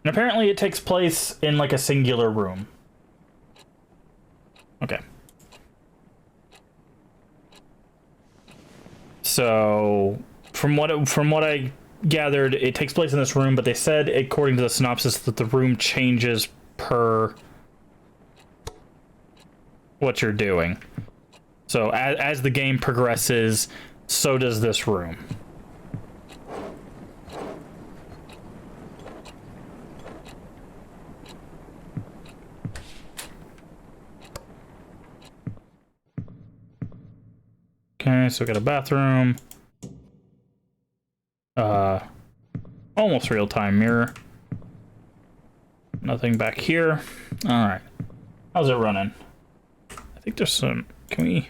And apparently it takes place in like a singular room. Okay. So, from what I gathered, it takes place in this room, but they said, according to the synopsis, that the room changes per what you're doing. So, as the game progresses, so does this room. Okay, so we got a bathroom. Almost real-time mirror. Nothing back here. Alright. How's it running? I think there's some... Can we...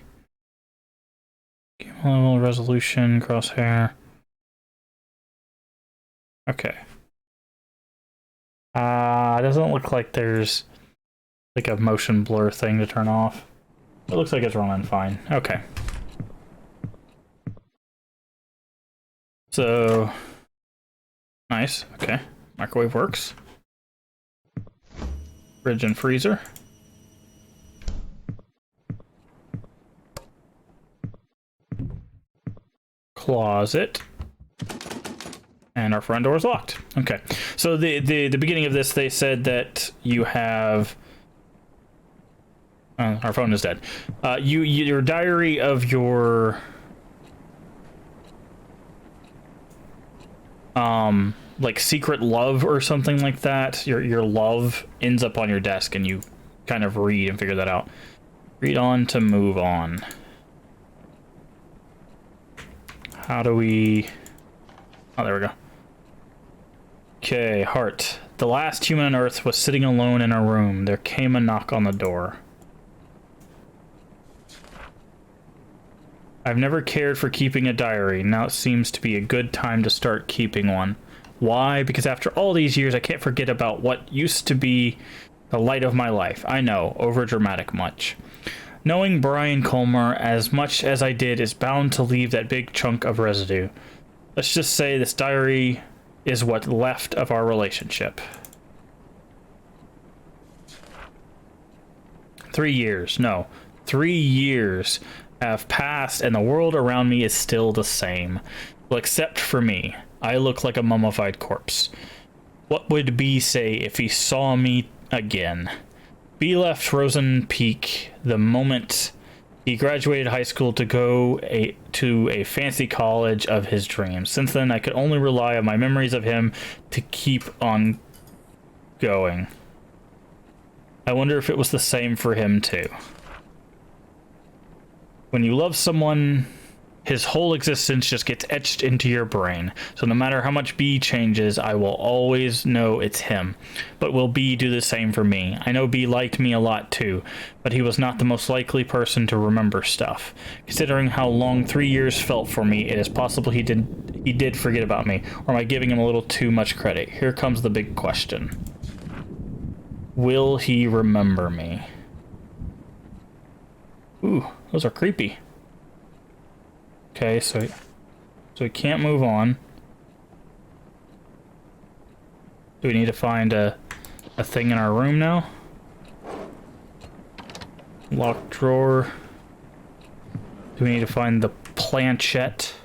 Game level, resolution, crosshair. Okay. It doesn't look like there's like a motion blur thing to turn off. It looks like it's running fine. Okay. So... Nice. Okay. Microwave works. Fridge and freezer. Closet. And our front door is locked. Okay. So the beginning of this, they said that you have... our phone is dead. Your diary of your... like secret love or something like that. Your love ends up on your desk and you kind of read and figure that out. Read on to move on. How do we... Oh, there we go. Okay, heart. The last human on Earth was sitting alone in a room. There came a knock on the door. I've never cared for keeping a diary. Now it seems to be a good time to start keeping one. Why? Because after all these years, I can't forget about what used to be the light of my life. I know, overdramatic much. Knowing Brian Colmer as much as I did is bound to leave that big chunk of residue. Let's just say this diary is what left of our relationship. 3 years. No. 3 years have passed and the world around me is still the same. Well, except for me. I look like a mummified corpse. What would B say if he saw me again? B left Rosen Peak the moment he graduated high school to go to a fancy college of his dreams. Since then, I could only rely on my memories of him to keep on going. I wonder if it was the same for him too. When you love someone, his whole existence just gets etched into your brain. So no matter how much B changes, I will always know it's him. But will B do the same for me? I know B liked me a lot too, but he was not the most likely person to remember stuff. Considering how long 3 years felt for me, it is possible he did forget about me. Or am I giving him a little too much credit? Here comes the big question. Will he remember me? Ooh, those are creepy. Okay, so we can't move on. Do we need to find a thing in our room now? Locked drawer. Do we need to find the planchette?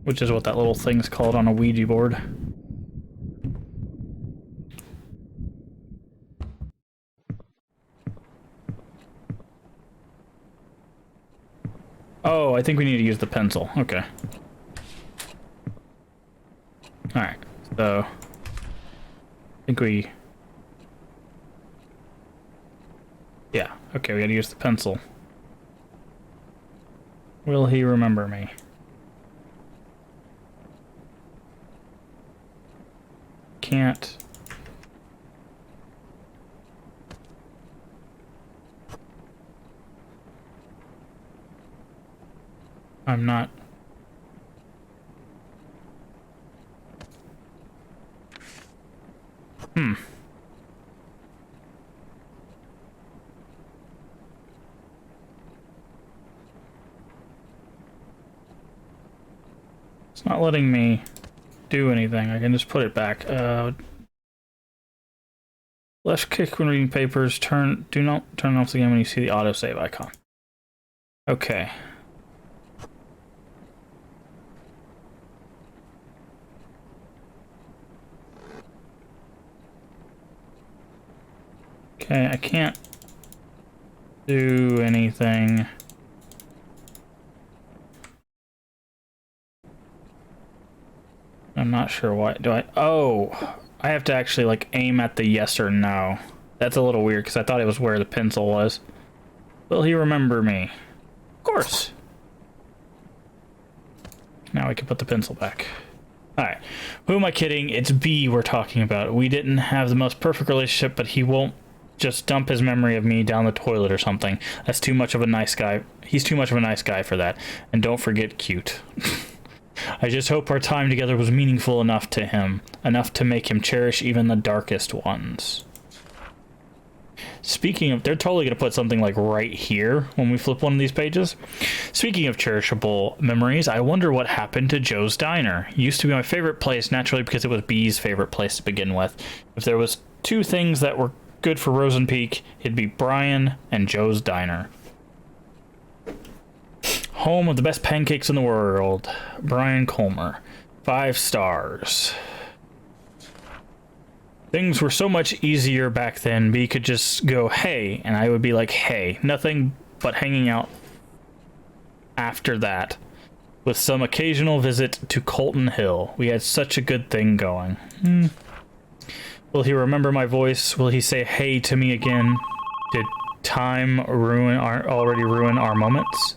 Which is what that little thing's called on a Ouija board. Oh, I think we need to use the pencil. Okay. Alright, so... I think we... Yeah, okay, we gotta use the pencil. Will he remember me? Can't. I'm not. It's not letting me do anything. I can just put it back. Left click when reading papers. Do not turn off the game when you see the autosave icon. Okay. Okay, I can't do anything. I'm not sure why. Do I? Oh, I have to actually like aim at the yes or no. That's a little weird because I thought it was where the pencil was. Will he remember me? Of course. Now we can put the pencil back. Alright. Who am I kidding? It's B we're talking about. We didn't have the most perfect relationship, but he won't just dump his memory of me down the toilet or something. That's too much of a nice guy. He's too much of a nice guy for that. And don't forget cute. I just hope our time together was meaningful enough to him. Enough to make him cherish even the darkest ones. Speaking of, they're totally going to put something like right here when we flip one of these pages. Speaking of cherishable memories, I wonder what happened to Joe's Diner. It used to be my favorite place, naturally because it was B's favorite place to begin with. If there was two things that were good for Rosen Peak, it'd be Brian and Joe's Diner. Home of the best pancakes in the world. Brian Colmer. 5 stars. Things were so much easier back then. B could just go, hey, and I would be like, hey. Nothing but hanging out after that. With some occasional visit to Colton Hill. We had such a good thing going. Will he remember my voice? Will he say hey to me again? Did time already ruin our moments?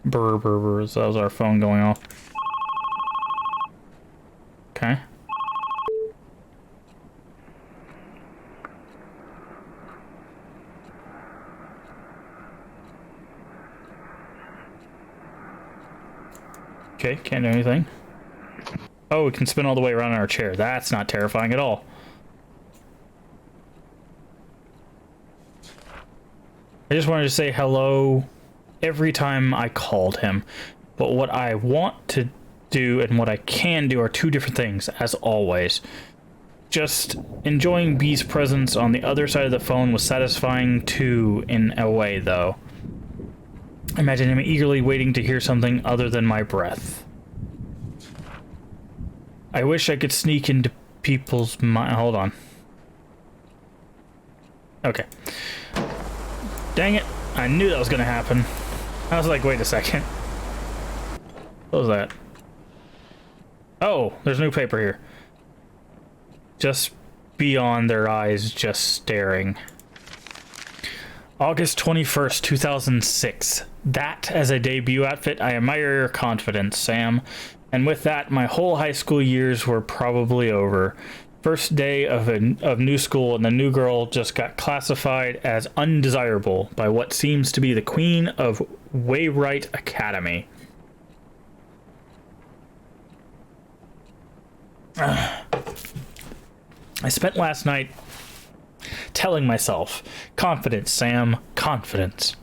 Brr, brr, brr. So that was our phone going off. Okay. Okay, can't do anything. Oh, we can spin all the way around in our chair. That's not terrifying at all. I just wanted to say hello every time I called him. But what I want to do and what I can do are two different things, as always. Just enjoying B's presence on the other side of the phone was satisfying too, in a way, though. Imagine him eagerly waiting to hear something other than my breath. I wish I could sneak into people's mind. Hold on. Okay. Dang it. I knew that was going to happen. I was like, wait a second. What was that? Oh, there's new paper here. Just beyond their eyes, just staring. August 21st, 2006. That as a debut outfit, I admire your confidence, Sam. And with that, my whole high school years were probably over. First day of new school, and the new girl just got classified as undesirable by what seems to be the queen of Waywright Academy. I spent last night telling myself, confidence, Sam, confidence.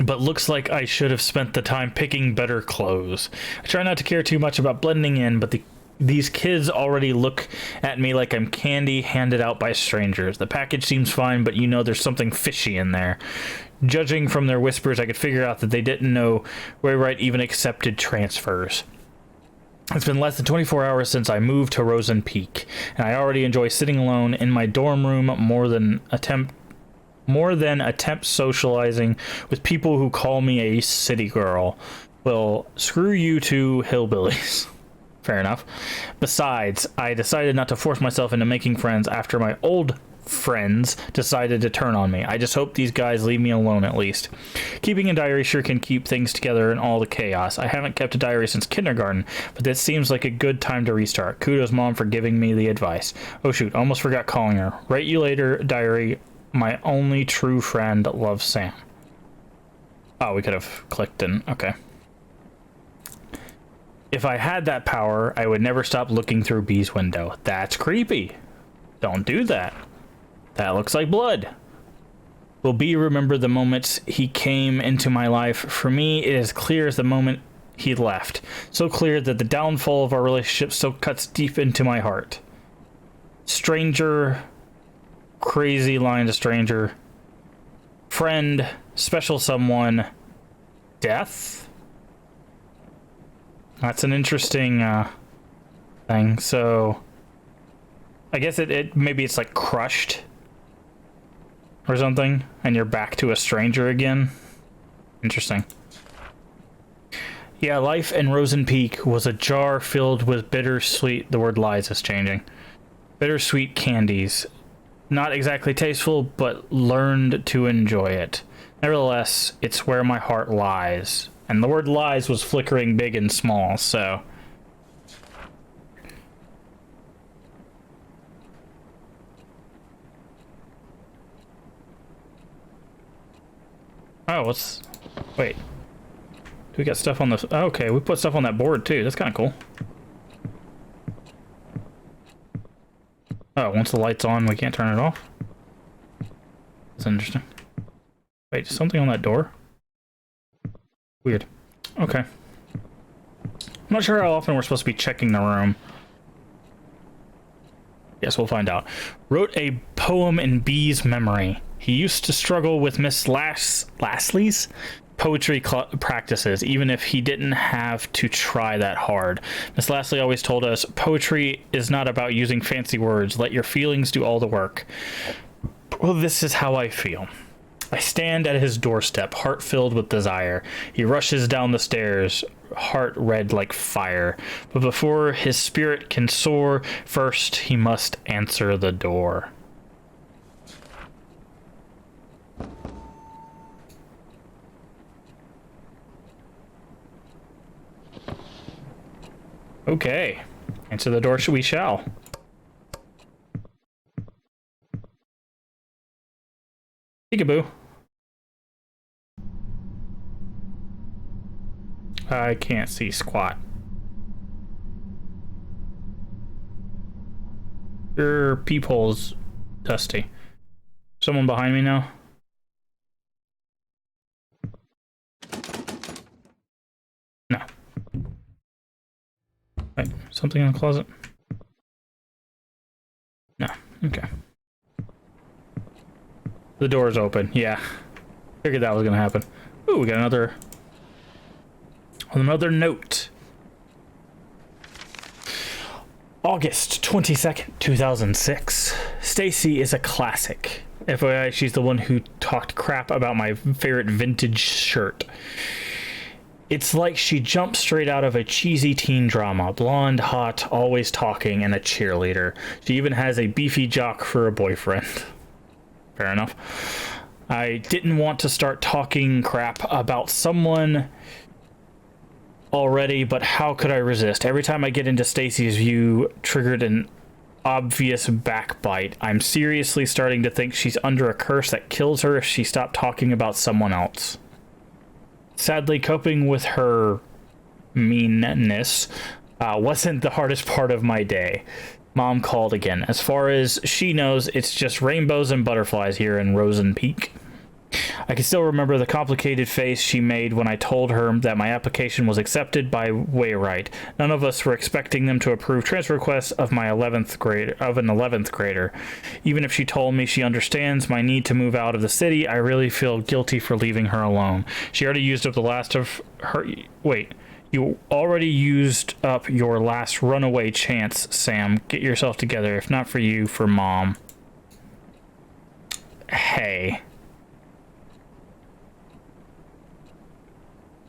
But looks like I should have spent the time picking better clothes. I try not to care too much about blending in, but these kids already look at me like I'm candy handed out by strangers. The package seems fine, but you know there's something fishy in there. Judging from their whispers, I could figure out that they didn't know Waywright even accepted transfers. It's been less than 24 hours since I moved to Rosen Peak, and I already enjoy sitting alone in my dorm room more than attempt socializing with people who call me a city girl. Well, screw you two hillbillies. Fair enough. Besides, I decided not to force myself into making friends after my old friends decided to turn on me. I just hope these guys leave me alone at least. Keeping a diary sure can keep things together in all the chaos. I haven't kept a diary since kindergarten, but this seems like a good time to restart. Kudos, Mom, for giving me the advice. Oh shoot, almost forgot calling her. Write you later, diary. My only true friend loves Sam. Oh, we could have clicked in. Okay. If I had that power, I would never stop looking through B's window. That's creepy. Don't do that. That looks like blood. Will B remember the moments he came into my life? For me, it is clear as the moment he left. So clear that the downfall of our relationship still cuts deep into my heart. Stranger. Crazy line to stranger. Friend. Special someone. Death? That's an interesting thing. So I guess it maybe it's like crushed or something, and you're back to a stranger again. Interesting. Yeah, life in Rosen Peak was a jar filled with bittersweet. The word lies is changing. Bittersweet candies. Not exactly tasteful, but learned to enjoy it. Nevertheless, it's where my heart lies. And the word lies was flickering big and small, so. Oh, what's... Wait. Do we got stuff on this? Oh, okay, we put stuff on that board too. That's kind of cool. Oh, once the light's on, we can't turn it off? That's interesting. Wait, something on that door? Weird. Okay. I'm not sure how often we're supposed to be checking the room. Guess we'll find out. Wrote a poem in B's memory. He used to struggle with Miss Lasley's poetry practices, even if he didn't have to try that hard. Miss Lasley always told us, poetry is not about using fancy words. Let your feelings do all the work. Well, this is how I feel. I stand at his doorstep, heart filled with desire. He rushes down the stairs, heart red like fire. But before his spirit can soar, first he must answer the door. Okay. Answer the door we shall. Peekaboo. I can't see squat. Your peephole's dusty. Someone behind me now? No. Wait, something in the closet? No. Okay. The door's open. Yeah. Figured that was gonna happen. Ooh, we got another note. August 22nd, 2006. Stacy is a classic. FYI, she's the one who talked crap about my favorite vintage shirt. It's like she jumped straight out of a cheesy teen drama. Blonde, hot, always talking, and a cheerleader. She even has a beefy jock for a boyfriend. Fair enough. I didn't want to start talking crap about someone already, but how could I resist? Every time I get into Stacy's view, triggered an obvious backbite. I'm seriously starting to think she's under a curse that kills her if she stopped talking about someone else. Sadly, coping with her meanness wasn't the hardest part of my day. Mom called again. As far as she knows, it's just rainbows and butterflies here in Rosen Peak. I can still remember the complicated face she made when I told her that my application was accepted by Wayrite. None of us were expecting them to approve transfer requests of an 11th grader. Even if she told me she understands my need to move out of the city, I really feel guilty for leaving her alone. She already used up the last of her... Wait. You already used up your last runaway chance, Sam. Get yourself together. If not for you, for Mom. Hey.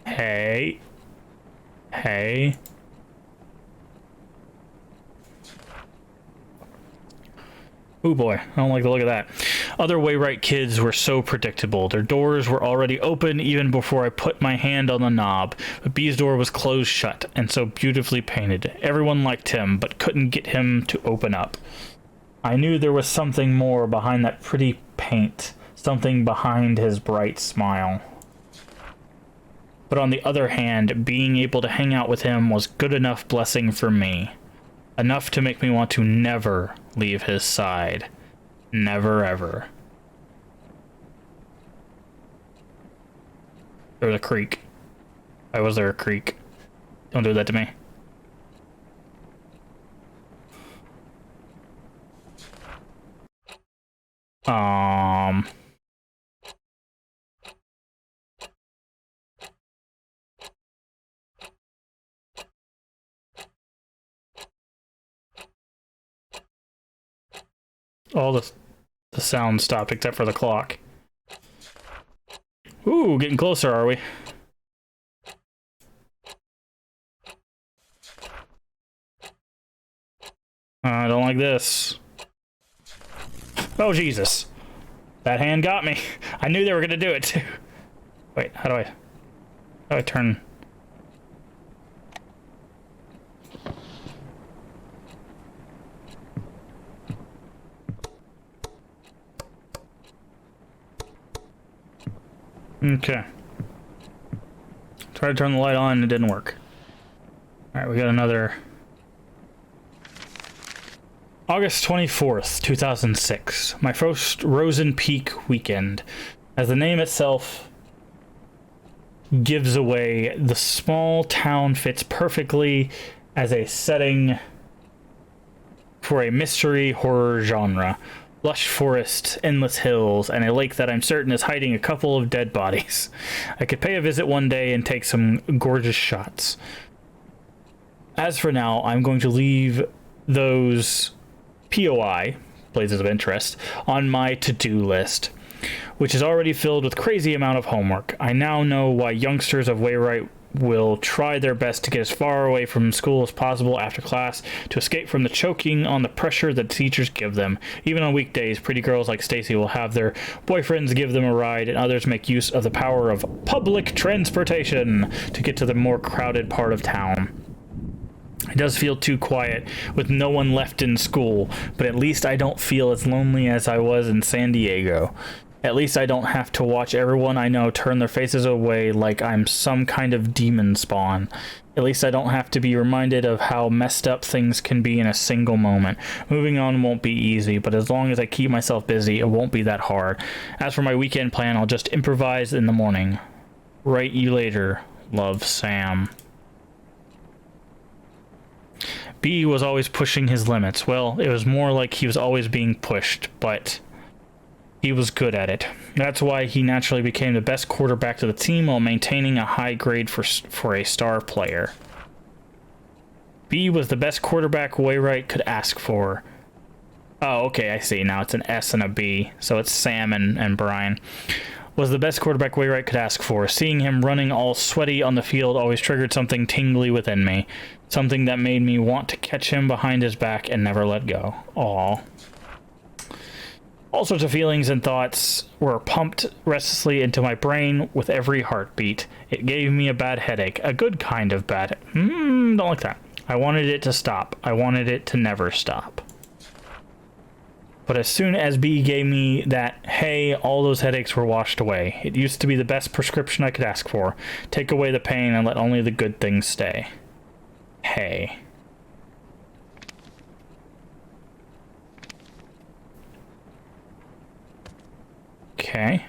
Hey. Hey. Oh boy, I don't like the look of that. Other Wayrite kids were so predictable. Their doors were already open even before I put my hand on the knob. But B's door was closed shut and so beautifully painted. Everyone liked him, but couldn't get him to open up. I knew there was something more behind that pretty paint. Something behind his bright smile. But on the other hand, being able to hang out with him was good enough blessing for me. Enough to make me want to never leave his side. Never ever. There was a creek. Why was there a creek? Don't do that to me. All the sound stopped except for the clock. Ooh, getting closer, are we? I don't like this. Oh, Jesus. That hand got me. I knew they were gonna do it, too. Wait, how do I turn? Okay. Tried to turn the light on and it didn't work. Alright, we got another... August 24th, 2006. My first Rosen Peak weekend. As the name itself gives away, the small town fits perfectly as a setting for a mystery horror genre. Lush forests, endless hills, and a lake that I'm certain is hiding a couple of dead bodies. I could pay a visit one day and take some gorgeous shots. As for now, I'm going to leave those POI, places of interest, on my to-do list, which is already filled with crazy amount of homework. I now know why youngsters of Wayrite will try their best to get as far away from school as possible after class to escape from the choking on the pressure that teachers give them. Even on weekdays, pretty girls like Stacy will have their boyfriends give them a ride, and others make use of the power of public transportation to get to the more crowded part of town. It does feel too quiet with no one left in school, but at least I don't feel as lonely as I was in San Diego. At least I don't have to watch everyone I know turn their faces away like I'm some kind of demon spawn. At least I don't have to be reminded of how messed up things can be in a single moment. Moving on won't be easy, but as long as I keep myself busy, it won't be that hard. As for my weekend plan, I'll just improvise in the morning. Write you later. Love, Sam. B was always pushing his limits. Well, it was more like he was always being pushed, but he was good at it. That's why he naturally became the best quarterback to the team while maintaining a high grade for a star player. B was the best quarterback Wayrite could ask for. Oh, okay, I see. Now it's an S and a B, so it's Sam and Brian. Was the best quarterback Wayrite could ask for. Seeing him running all sweaty on the field always triggered something tingly within me. Something that made me want to catch him behind his back and never let go. Aww. All sorts of feelings and thoughts were pumped restlessly into my brain with every heartbeat. It gave me a bad headache. A good kind of bad... don't like that. I wanted it to stop. I wanted it to never stop. But as soon as B gave me that, hey, all those headaches were washed away. It used to be the best prescription I could ask for. Take away the pain and let only the good things stay. Hey. Okay.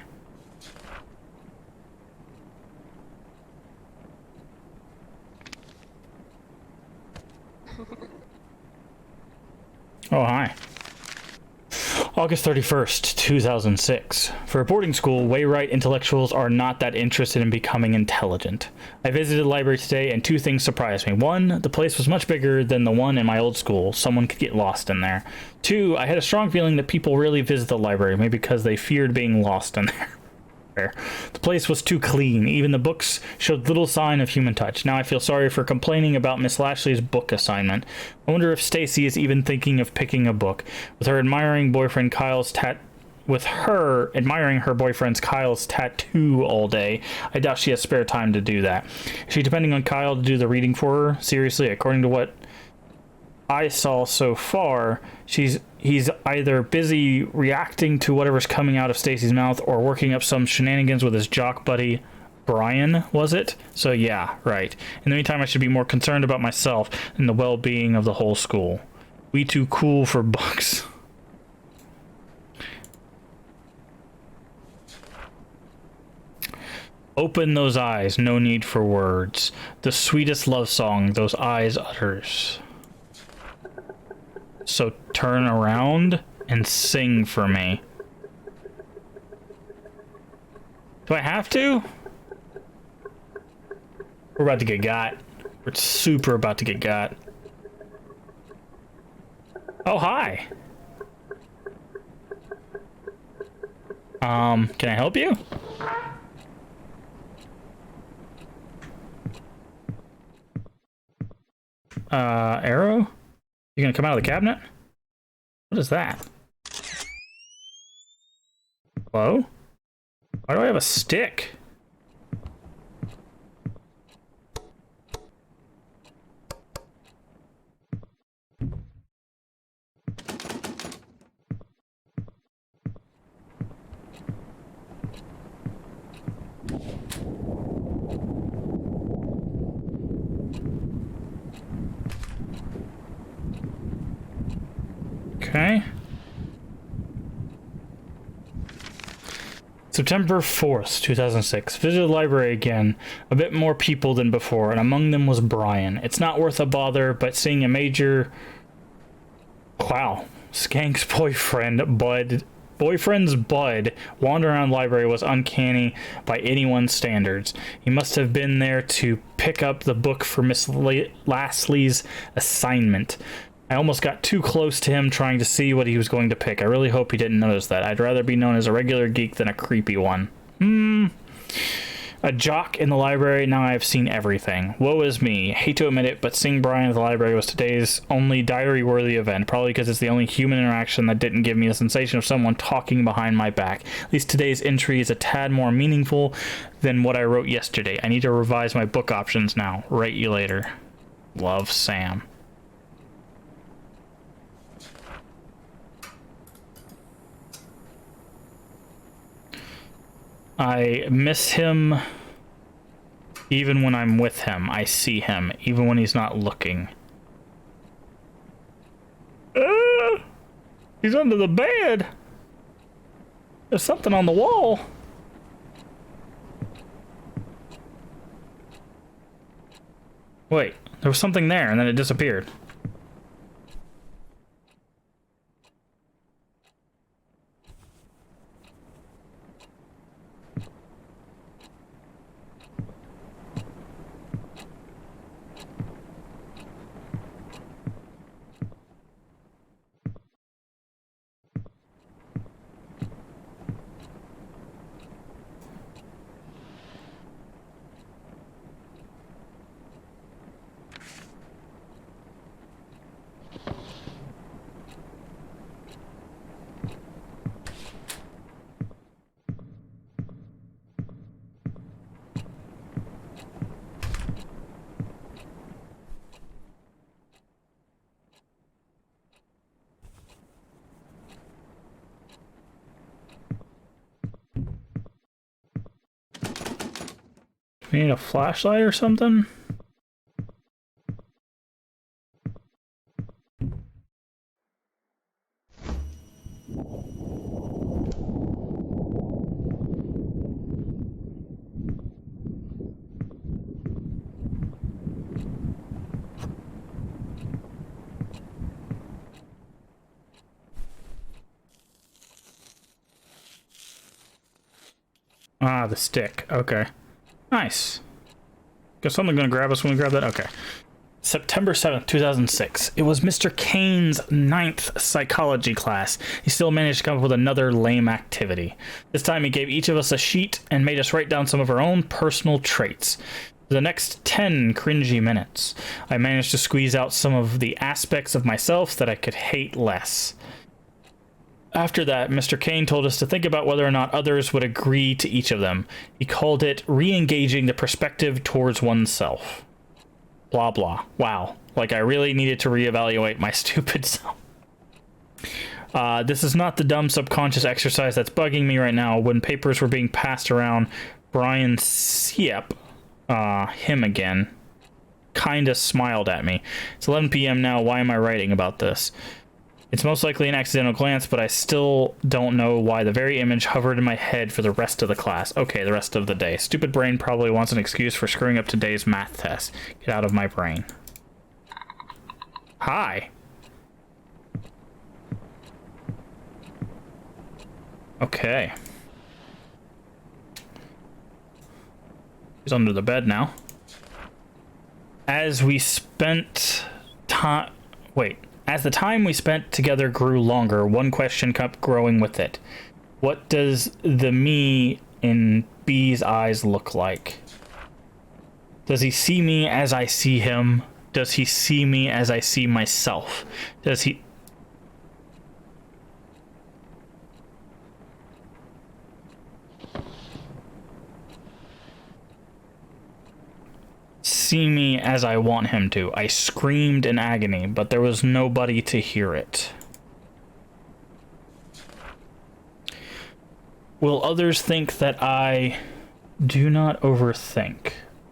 Oh, hi. August 31st, 2006. For a boarding school, Wayrite intellectuals are not that interested in becoming intelligent. I visited the library today and two things surprised me. One, the place was much bigger than the one in my old school. Someone could get lost in there. Two, I had a strong feeling that people really visit the library, maybe because they feared being lost in there. The place was too clean. Even the books showed little sign of human touch. Now I feel sorry for complaining about Miss Lashley's book assignment. I wonder if Stacy is even thinking of picking a book. With her admiring boyfriend Kyle's admiring her boyfriend's Kyle's tattoo all day, I doubt she has spare time to do that. Is she depending on Kyle to do the reading for her? Seriously, according to what I saw so far, he's either busy reacting to whatever's coming out of Stacy's mouth or working up some shenanigans with his jock buddy Brian, was it? So yeah, right. In the meantime, I should be more concerned about myself and the well-being of the whole school. We too cool for books. Open those eyes, no need for words. The sweetest love song those eyes utters. So turn around and sing for me. Do I have to? We're about to get got. We're super about to get got. Oh, hi. Can I help you? Arrow? You gonna come out of the cabinet? What is that? Hello? Why do I have a stick? Okay. September 4th, 2006. Visited the library again. A bit more people than before, and among them was Brian. It's not worth a bother, but seeing a major... Wow. Skank's boyfriend's Bud wander around the library was uncanny by anyone's standards. He must have been there to pick up the book for Miss Lastly's assignment. I almost got too close to him trying to see what he was going to pick. I really hope he didn't notice that. I'd rather be known as a regular geek than a creepy one. A jock in the library, now I have seen everything. Woe is me. Hate to admit it, but seeing Brian at the library was today's only diary-worthy event, probably because it's the only human interaction that didn't give me the sensation of someone talking behind my back. At least today's entry is a tad more meaningful than what I wrote yesterday. I need to revise my book options now. Write you later. Love, Sam. I miss him even when I'm with him. I see him, even when he's not looking. He's under the bed. There's something on the wall. Wait, there was something there and then it disappeared. We need a flashlight or something? Ah, the stick. Okay. Nice. Got something gonna grab us when we grab that? Okay. September 7th, 2006. It was Mr. Kane's 9th psychology class. He still managed to come up with another lame activity. This time he gave each of us a sheet and made us write down some of our own personal traits. For the next 10 cringy minutes, I managed to squeeze out some of the aspects of myself that I could hate less. After that, Mr. Kane told us to think about whether or not others would agree to each of them. He called it re-engaging the perspective towards oneself. Blah, blah. Wow. Like I really needed to reevaluate my stupid self. This is not the dumb subconscious exercise that's bugging me right now. When papers were being passed around, Brian Siep, him again, kinda smiled at me. It's 11 p.m. now. Why am I writing about this? It's most likely an accidental glance, but I still don't know why the very image hovered in my head for the rest of the class. Okay, the rest of the day. Stupid brain probably wants an excuse for screwing up today's math test. Get out of my brain. Hi. Okay. He's under the bed now. As we spent time... Wait. As the time we spent together grew longer, one question kept growing with it. What does the me in B's eyes look like? Does he see me as I see him? Does he see me as I see myself? Does he... see me as I want him to? I screamed in agony, but there was nobody to hear it. Will others think that I do not overthink?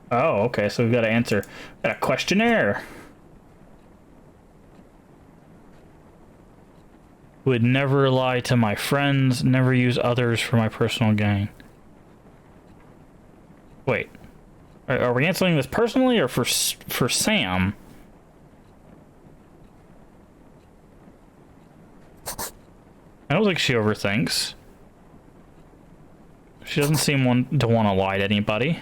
Oh, okay, so we've got to answer. Got a questionnaire. Would never lie to my friends, never use others for my personal gain. Wait. Are we answering this personally or for Sam? I don't think she overthinks. She doesn't seem to want to lie to anybody.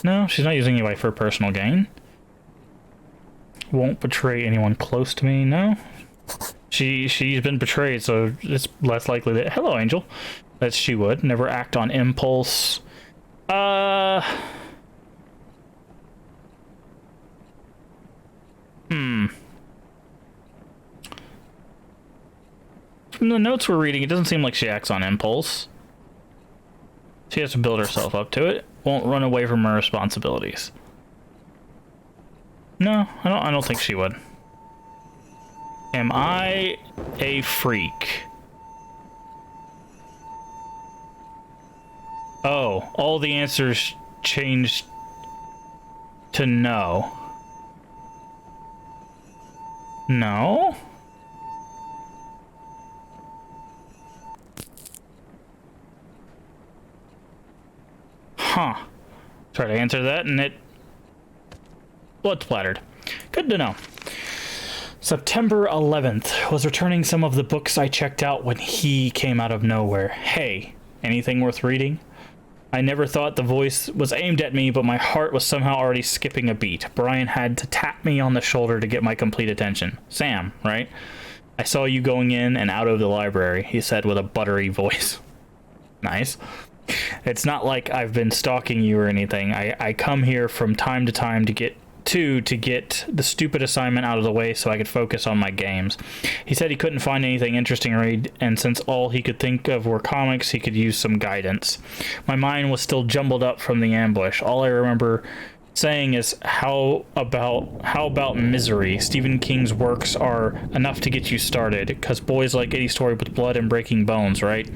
No, she's not using anybody for personal gain. Won't betray anyone close to me, no. She's been betrayed, so it's less likely that... Hello, Angel. That she would. Never act on impulse. From the notes we're reading, it doesn't seem like she acts on impulse. She has to build herself up to it. Won't run away from her responsibilities. No, I don't think she would. Am I a freak? Oh, all the answers changed to no. No? Huh. Try to answer that and it... blood splattered. Good to know. September 11th. Was returning some of the books I checked out when he came out of nowhere. Hey, anything worth reading? I never thought the voice was aimed at me, but my heart was somehow already skipping a beat. Brian had to tap me on the shoulder to get my complete attention. Sam, right? I saw you going in and out of the library, he said with a buttery voice. Nice. It's not like I've been stalking you or anything. I come here from time to time to get the stupid assignment out of the way so I could focus on my games. He said he couldn't find anything interesting to read, and since all he could think of were comics, he could use some guidance. My mind was still jumbled up from the ambush. All I remember saying is, how about Misery? Stephen King's works are enough to get you started, because boys like any story with blood and breaking bones, right?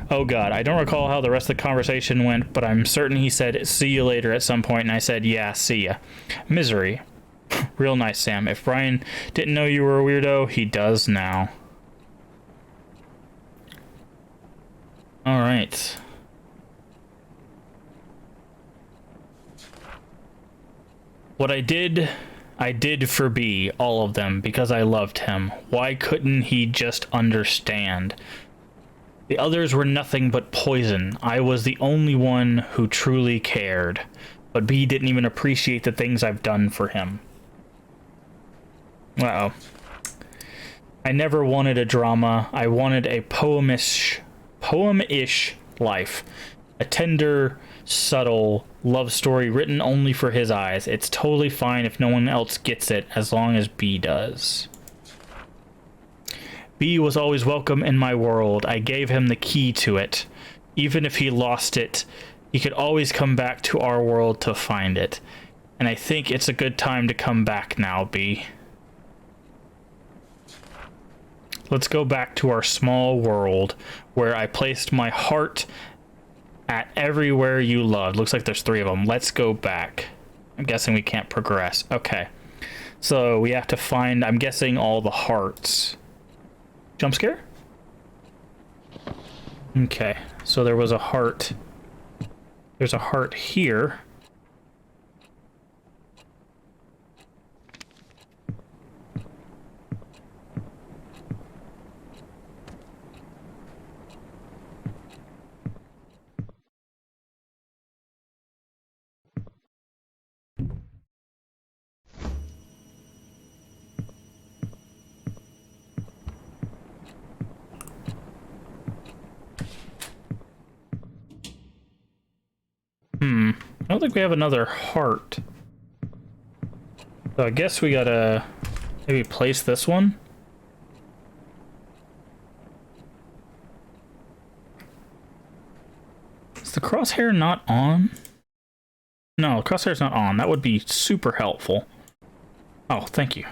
Oh god, I don't recall how the rest of the conversation went, but I'm certain he said, see you later at some point, and I said, yeah, see ya. Misery. Real nice, Sam. If Brian didn't know you were a weirdo, he does now. Alright. What I did for B, all of them, because I loved him. Why couldn't he just understand? The others were nothing but poison. I was the only one who truly cared. But B didn't even appreciate the things I've done for him. Uh-oh. I never wanted a drama. I wanted a poem-ish life. A tender, subtle love story written only for his eyes. It's totally fine if no one else gets it, as long as B does. B was always welcome in my world. I gave him the key to it. Even if he lost it, he could always come back to our world to find it. And I think it's a good time to come back now, B. Let's go back to our small world, where I placed my heart at everywhere you loved. Looks like there's 3 of them. Let's go back. I'm guessing we can't progress. Okay. So we have to find, I'm guessing, all the hearts. Jump scare? Okay, so there was a heart. There's a heart here. I don't think we have another heart. So I guess we gotta maybe place this one. Is the crosshair not on? No, crosshair's not on. That would be super helpful. Oh, thank you.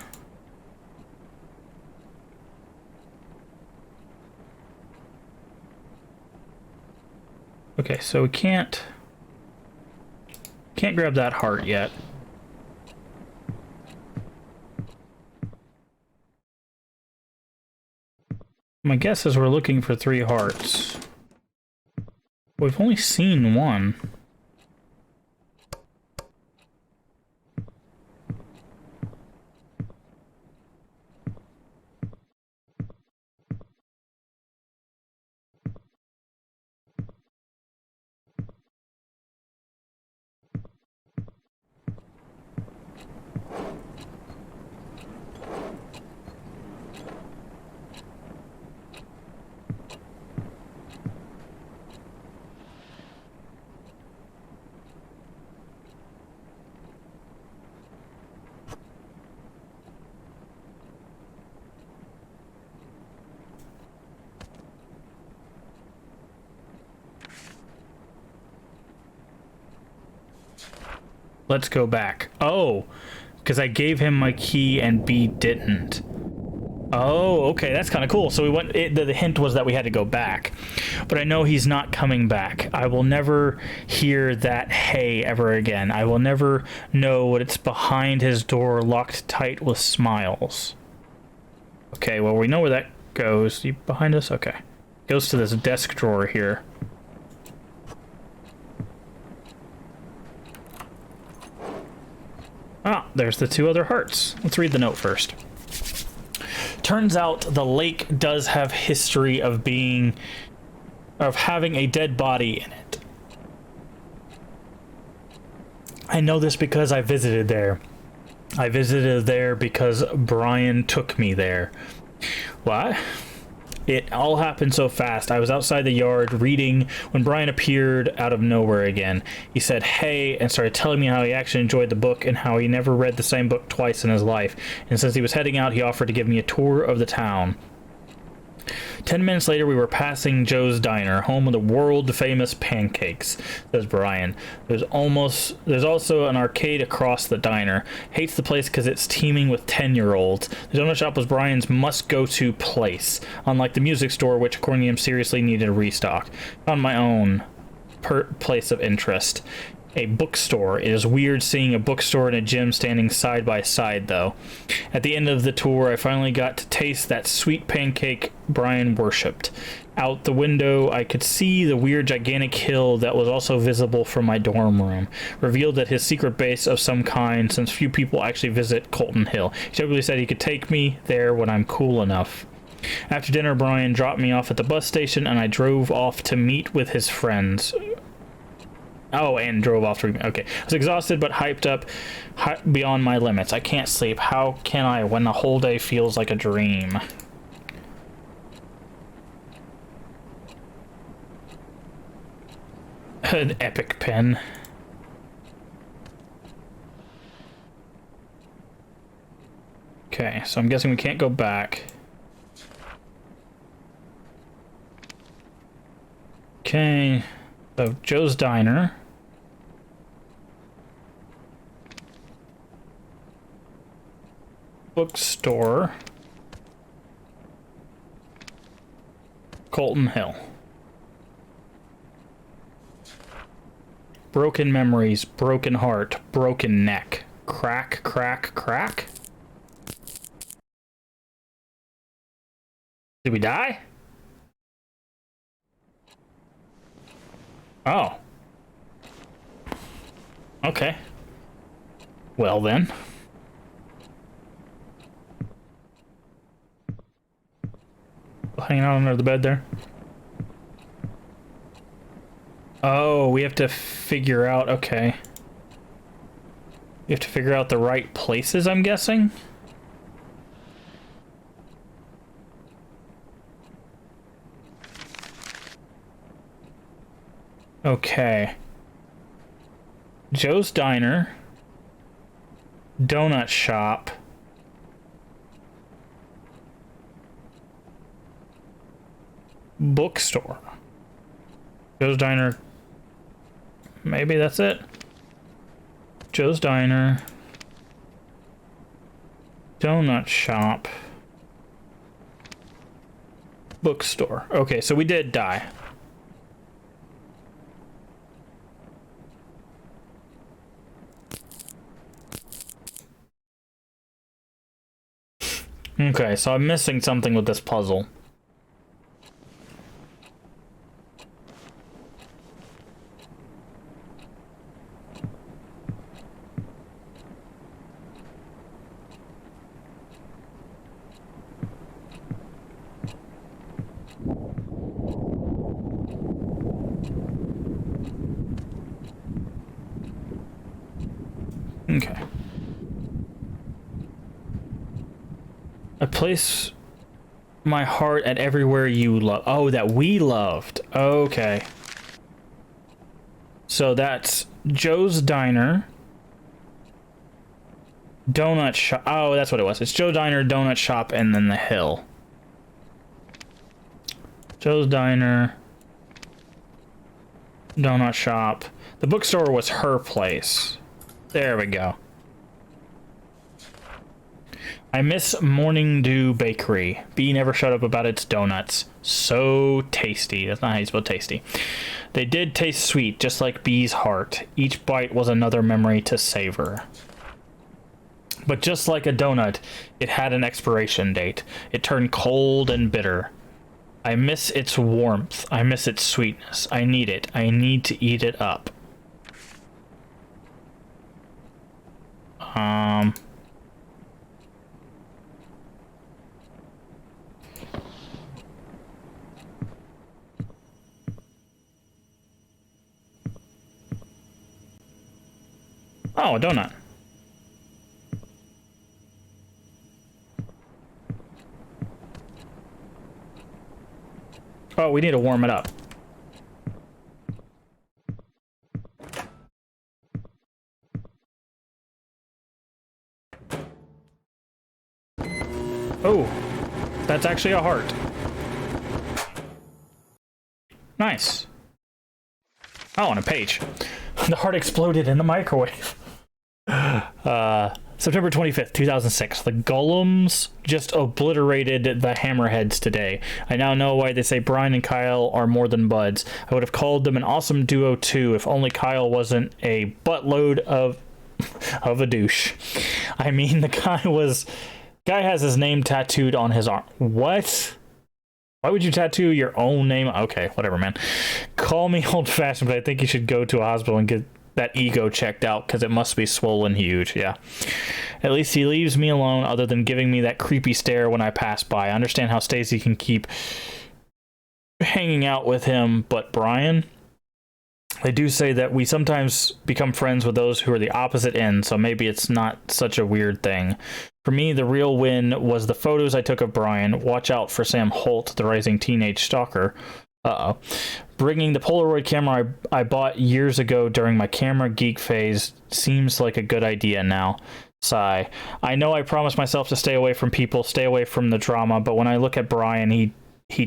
Okay, so we can't grab that heart yet. My guess is we're looking for 3 hearts. We've only seen one. Let's go back. Oh, because I gave him my key and B didn't. Oh, okay, that's kind of cool. So we went. The hint was that we had to go back, but I know he's not coming back. I will never hear that hey ever again. I will never know what it's behind his door, locked tight with smiles. Okay, well we know where that goes. You behind us? Okay, goes to this desk drawer here. Ah, there's the 2 other hearts. Let's read the note first. Turns out the lake does have history of having a dead body in it. I know this because I visited there. I visited there because Brian took me there. What? It all happened so fast. I was outside the yard reading when Brian appeared out of nowhere again. He said, hey, and started telling me how he actually enjoyed the book and how he never read the same book twice in his life. And since he was heading out, he offered to give me a tour of the town. 10 minutes later, we were passing Joe's Diner, home of the world-famous pancakes, says Brian. There's also an arcade across the diner. Hates the place because it's teeming with 10-year-olds. The donut shop was Brian's must-go-to place, unlike the music store, which, according to him, seriously needed a restock. Found my own place of interest. A bookstore. It is weird seeing a bookstore and a gym standing side by side, though. At the end of the tour, I finally got to taste that sweet pancake Brian worshipped. Out the window, I could see the weird gigantic hill that was also visible from my dorm room. Revealed that his secret base of some kind, since few people actually visit Colton Hill. He typically said he could take me there when I'm cool enough. After dinner, Brian dropped me off at the bus station, and I drove off to meet with his friends. Oh, and drove off to... Okay. I was exhausted, but hyped up beyond my limits. I can't sleep. How can I when the whole day feels like a dream? An epic pen. Okay, so I'm guessing we can't go back. Okay. So, Joe's Diner. Bookstore. Colton Hill. Broken memories, broken heart, broken neck. Crack, crack, crack? Did we die? Oh. Okay. Well then. Hanging out under the bed there. Oh, we have to figure out, okay. We have to figure out the right places, I'm guessing? Okay. Joe's Diner. Donut Shop. Bookstore. Joe's Diner. Maybe that's it. Joe's Diner. Donut Shop. Bookstore. Okay, so we did die. Okay, so I'm missing something with this puzzle. Okay. I place my heart at everywhere you love. Oh, that we loved. Okay. So that's Joe's Diner. Donut Shop. Oh, that's what it was. It's Joe's Diner, Donut Shop, and then the hill. Joe's Diner. Donut Shop. The bookstore was her place. There we go. I miss Morning Dew Bakery. Bee never shut up about its donuts. So tasty. That's not how you spell tasty. They did taste sweet, just like Bee's heart. Each bite was another memory to savor. But just like a donut, it had an expiration date. It turned cold and bitter. I miss its warmth. I miss its sweetness. I need it. I need to eat it up. Oh, a donut. Oh, we need to warm it up. Oh, that's actually a heart. Nice. Oh, and a page. The heart exploded in the microwave. September 25th, 2006. The golems just obliterated the hammerheads today. I now know why they say Brian and Kyle are more than buds. I would have called them an awesome duo too if only Kyle wasn't a buttload of a douche. I mean, the guy has his name tattooed on his arm. What? Why would you tattoo your own name? Okay, whatever, man. Call me old-fashioned, but I think you should go to a hospital and get that ego checked out, because it must be swollen huge. Yeah. At least he leaves me alone, other than giving me that creepy stare when I pass by. I understand how Stacy can keep hanging out with him, but Brian... They do say that we sometimes become friends with those who are the opposite end, so maybe it's not such a weird thing. For me, the real win was the photos I took of Brian. Watch out for Sam Holt, the rising teenage stalker. Uh-oh. Bringing the Polaroid camera I bought years ago during my camera geek phase seems like a good idea now. Sigh. I know I promised myself to stay away from people, stay away from the drama, but when I look at Brian, he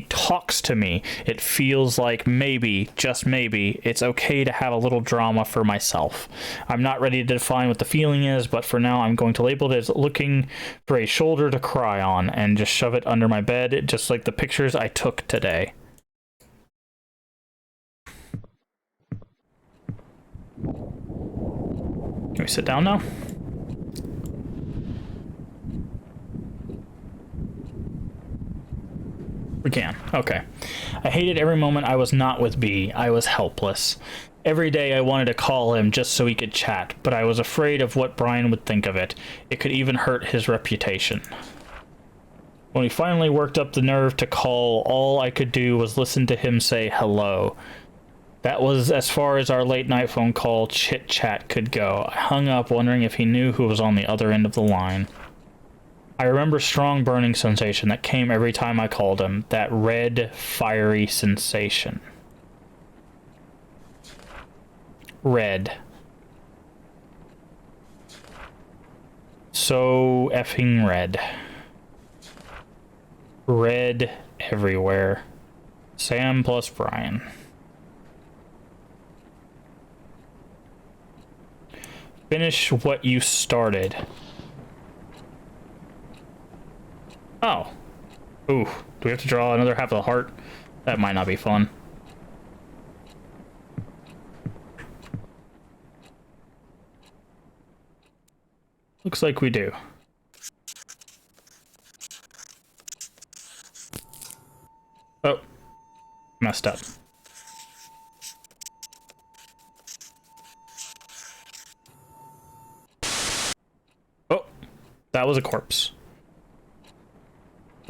talks to me. It feels like maybe, just maybe, it's okay to have a little drama for myself. I'm not ready to define what the feeling is, but for now I'm going to label it as looking for a shoulder to cry on and just shove it under my bed, just like the pictures I took today. Can we sit down now? We can. Okay. I hated every moment I was not with B. I was helpless. Every day I wanted to call him just so we could chat, but I was afraid of what Brian would think of it. It could even hurt his reputation. When he finally worked up the nerve to call, all I could do was listen to him say hello. That was as far as our late-night phone call chit-chat could go. I hung up wondering if he knew who was on the other end of the line. I remember strong burning sensation that came every time I called him. That red, fiery sensation. Red. So effing red. Red everywhere. Sam plus Brian. Finish what you started. Oh. Ooh. Do we have to draw another half of the heart? That might not be fun. Looks like we do. Oh. Messed up. Oh. That was a corpse.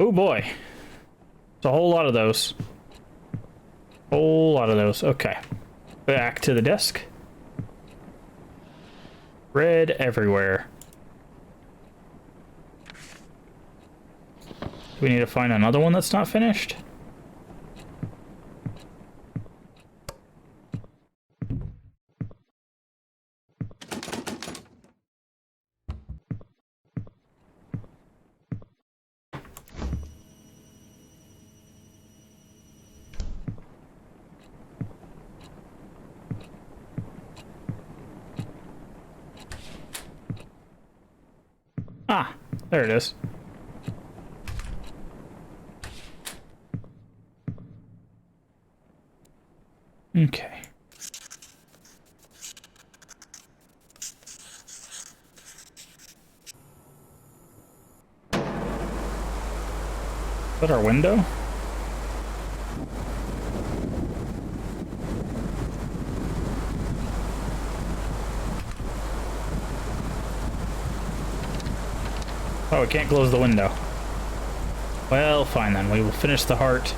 Oh boy. It's a whole lot of those. Whole lot of those. Okay. Back to the desk. Red everywhere. Do we need to find another one that's not finished? Ah, there it is. Okay. Is that our window? Oh, we can't close the window. Well, fine then. We will finish the heart.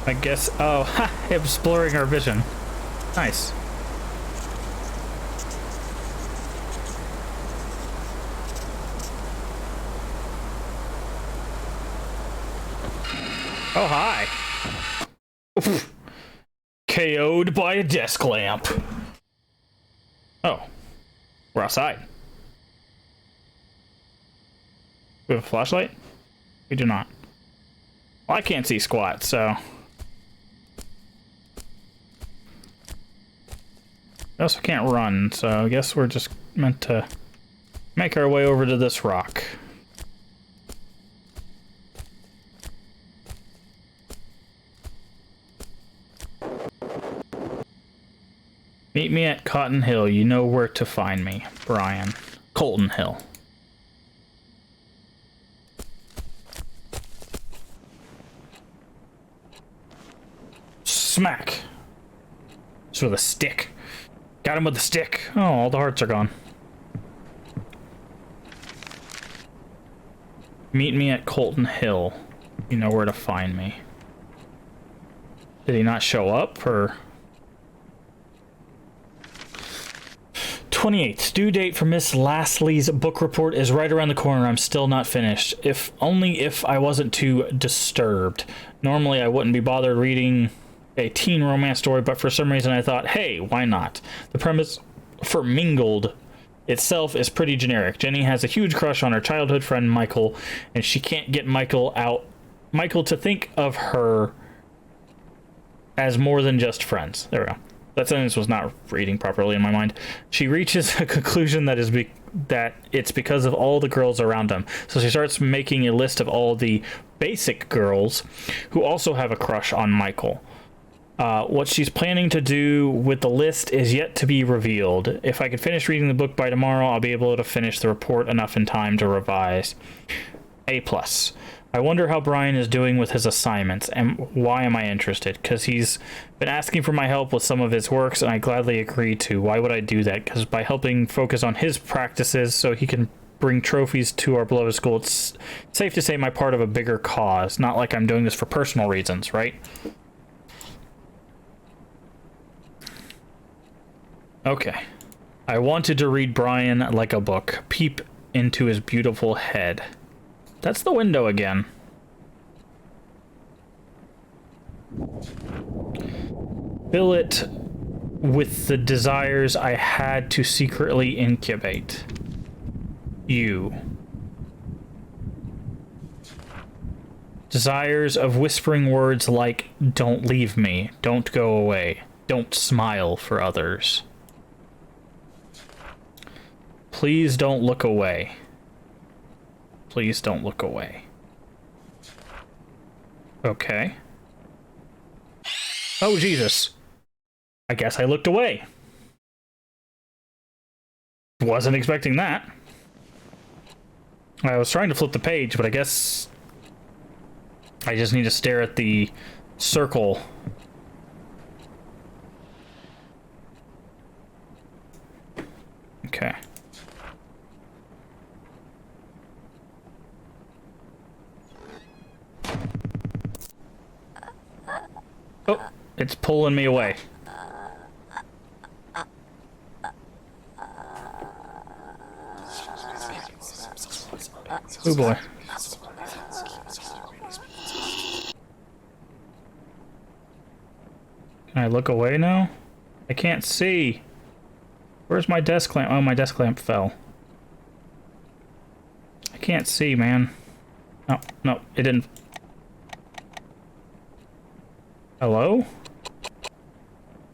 I guess... Oh, ha! It's blurring our vision. Nice. Oh, hi. Oof. KO'd by a desk lamp. Oh. We're outside. We have a flashlight? We do not. Well, I can't see squat, so... I also can't run, so I guess we're just meant to make our way over to this rock. Meet me at Cotton Hill. You know where to find me. Brian. Colton Hill. Smack. Just with a stick. Got him with the stick. Oh, all the hearts are gone. Meet me at Colton Hill. You know where to find me. Did he not show up, or... 28th. Due date for Miss Lastly's book report is right around the corner. I'm still not finished. Only if I wasn't too disturbed. Normally I wouldn't be bothered reading a teen romance story, but for some reason I thought, hey, why not? The premise for Mingled itself is pretty generic. Jenny has a huge crush on her childhood friend Michael, and she can't get Michael to think of her as more than just friends. There we go. That sentence was not reading properly in my mind. She reaches a conclusion that it's because of all the girls around them. So she starts making a list of all the basic girls who also have a crush on Michael. What she's planning to do with the list is yet to be revealed. If I could finish reading the book by tomorrow, I'll be able to finish the report enough in time to revise. A+. I wonder how Brian is doing with his assignments, and why am I interested? Because he's been asking for my help with some of his works, and I gladly agree to. Why would I do that? Because by helping focus on his practices so he can bring trophies to our beloved school, it's safe to say I'm part of a bigger cause. Not like I'm doing this for personal reasons, right? Okay. I wanted to read Brian like a book, peep into his beautiful head. That's the window again. Fill it with the desires I had to secretly incubate. You. Desires of whispering words like, don't leave me, don't go away, don't smile for others. Please don't look away. Please don't look away. Okay. Oh, Jesus. I guess I looked away. Wasn't expecting that. I was trying to flip the page, but I guess I just need to stare at the circle. Okay. Oh, it's pulling me away. Oh boy. Can I look away now? I can't see. Where's my desk lamp? Oh, my desk lamp fell. I can't see, man. Oh, no, it didn't. Hello?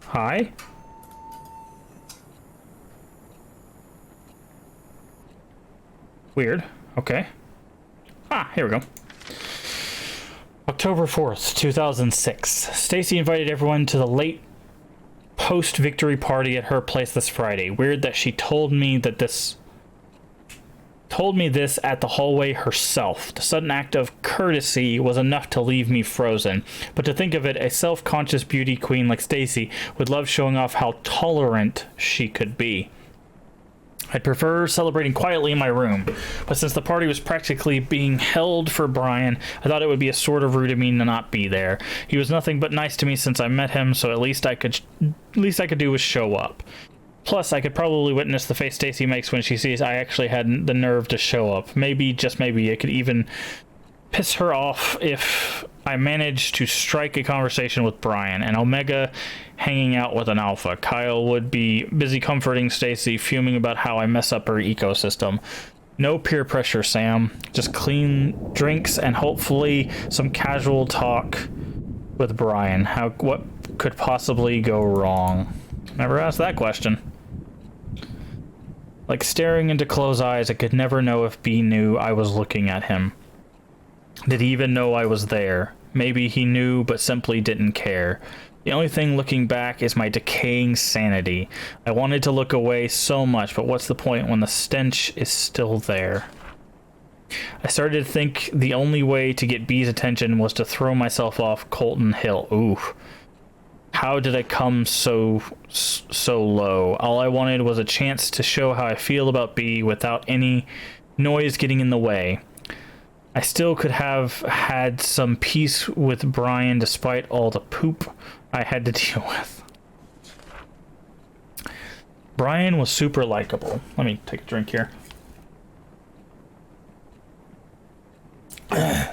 Hi? Weird. Okay. Ah, here we go. October 4th, 2006. Stacy invited everyone to the late post-victory party at her place this Friday. Weird that she told me this at the hallway herself. The sudden act of courtesy was enough to leave me frozen. But to think of it, a self-conscious beauty queen like Stacy would love showing off how tolerant she could be. I'd prefer celebrating quietly in my room, but since the party was practically being held for Brian, I thought it would be a sort of rude of me to not be there. He was nothing but nice to me since I met him, so at least I could do was show up. Plus, I could probably witness the face Stacy makes when she sees I actually had the nerve to show up. Maybe, just maybe, it could even piss her off if I managed to strike a conversation with Brian, and Omega hanging out with an alpha. Kyle would be busy comforting Stacy, fuming about how I mess up her ecosystem. No peer pressure, Sam. Just clean drinks and hopefully some casual talk with Brian. What could possibly go wrong? Never asked that question. Like staring into closed eyes, I could never know if B knew I was looking at him. Did he even know I was there? Maybe he knew, but simply didn't care. The only thing looking back is my decaying sanity. I wanted to look away so much, but what's the point when the stench is still there? I started to think the only way to get B's attention was to throw myself off Colton Hill. Ooh. How did I come so low? All I wanted was a chance to show how I feel about B without any noise getting in the way. I still could have had some peace with Brian despite all the poop I had to deal with. Brian was super likable. Let me take a drink here. Okay.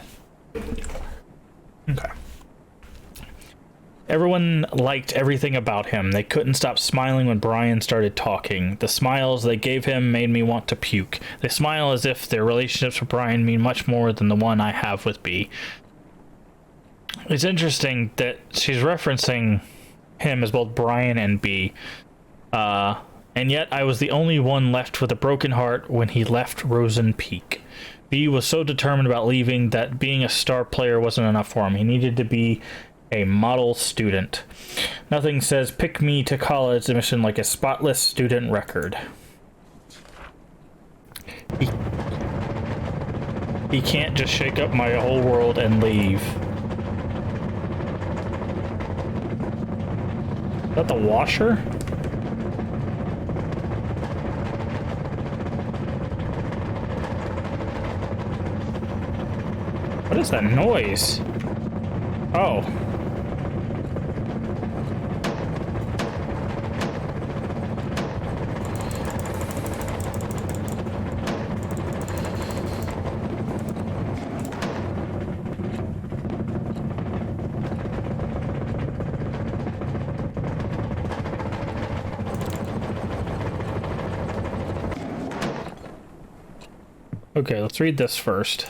Everyone liked everything about him. They couldn't stop smiling when Brian started talking. The smiles they gave him made me want to puke. They smile as if their relationships with Brian mean much more than the one I have with B. It's interesting that she's referencing him as both Brian and B. And yet I was the only one left with a broken heart when he left Rosen Peak. B was so determined about leaving that being a star player wasn't enough for him. He needed to be a model student. Nothing says pick me to college admission like a spotless student record. He can't just shake up my whole world and leave. Is that the washer? What is that noise? Oh. Okay, let's read this first.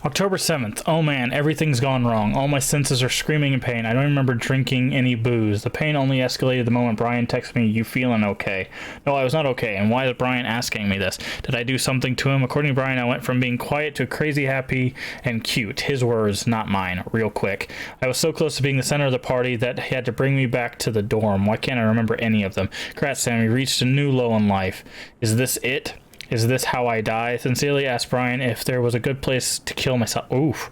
October 7th. Oh man, everything's gone wrong. All my senses are screaming in pain. I don't remember drinking any booze. The pain only escalated the moment Brian texted me, "You feeling okay?" No, I was not okay. And why is Brian asking me this? Did I do something to him? According to Brian, I went from being quiet to crazy happy and cute. His words, not mine. Real quick. I was so close to being the center of the party that he had to bring me back to the dorm. Why can't I remember any of them? Congrats, Sam. You reached a new low in life. Is this it? Is this how I die? Sincerely asked Brian if there was a good place to kill myself. Oof.